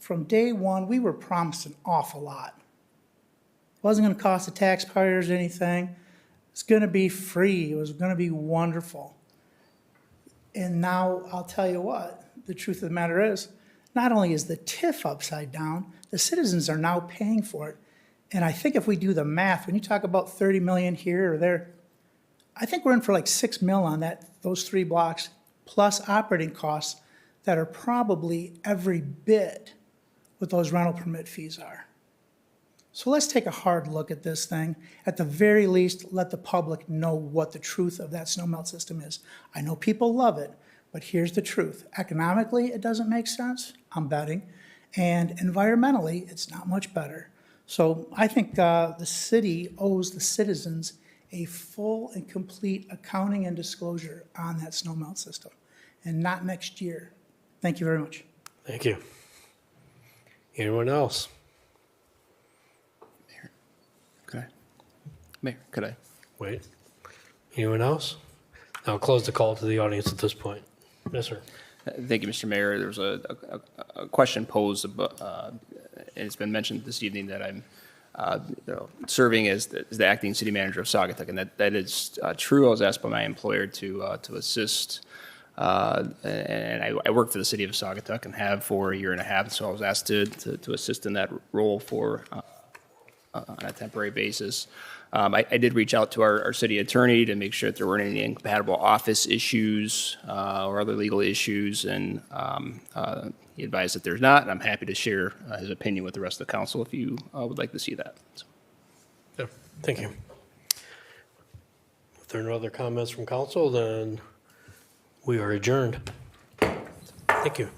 From day one, we were promised an awful lot. It wasn't going to cost the taxpayers anything. It's going to be free. It was going to be wonderful. And now I'll tell you what, the truth of the matter is, not only is the TIF upside down, the citizens are now paying for it. And I think if we do the math, when you talk about 30 million here or there, I think we're in for like 6 mil on those 3 blocks, plus operating costs that are probably every bit what those rental permit fees are. So let's take a hard look at this thing. At the very least, let the public know what the truth of that snow melt system is. I know people love it, but here's the truth. Economically, it doesn't make sense, I'm betting, and environmentally, it's not much better. So I think the city owes the citizens a full and complete accounting and disclosure on that snow melt system, and not next year. Thank you very much. Thank you. Anyone else? Mayor, could I? Wait. Anyone else? I'll close the call to the audience at this point. Yes, sir. Thank you, Mr. Mayor. There was a question posed, and it's been mentioned this evening that I'm serving as the acting city manager of Saugatuck, and that is true. I was asked by my employer to assist, and I work for the city of Saugatuck and have for a year and a half, so I was asked to assist in that role on a temporary basis. I did reach out to our city attorney to make sure that there weren't any incompatible office issues or other legal issues, and he advised that there's not, and I'm happy to share his opinion with the rest of the council if you would like to see that. So. Yeah, thank you. If there are no other comments from council, then we are adjourned. Thank you.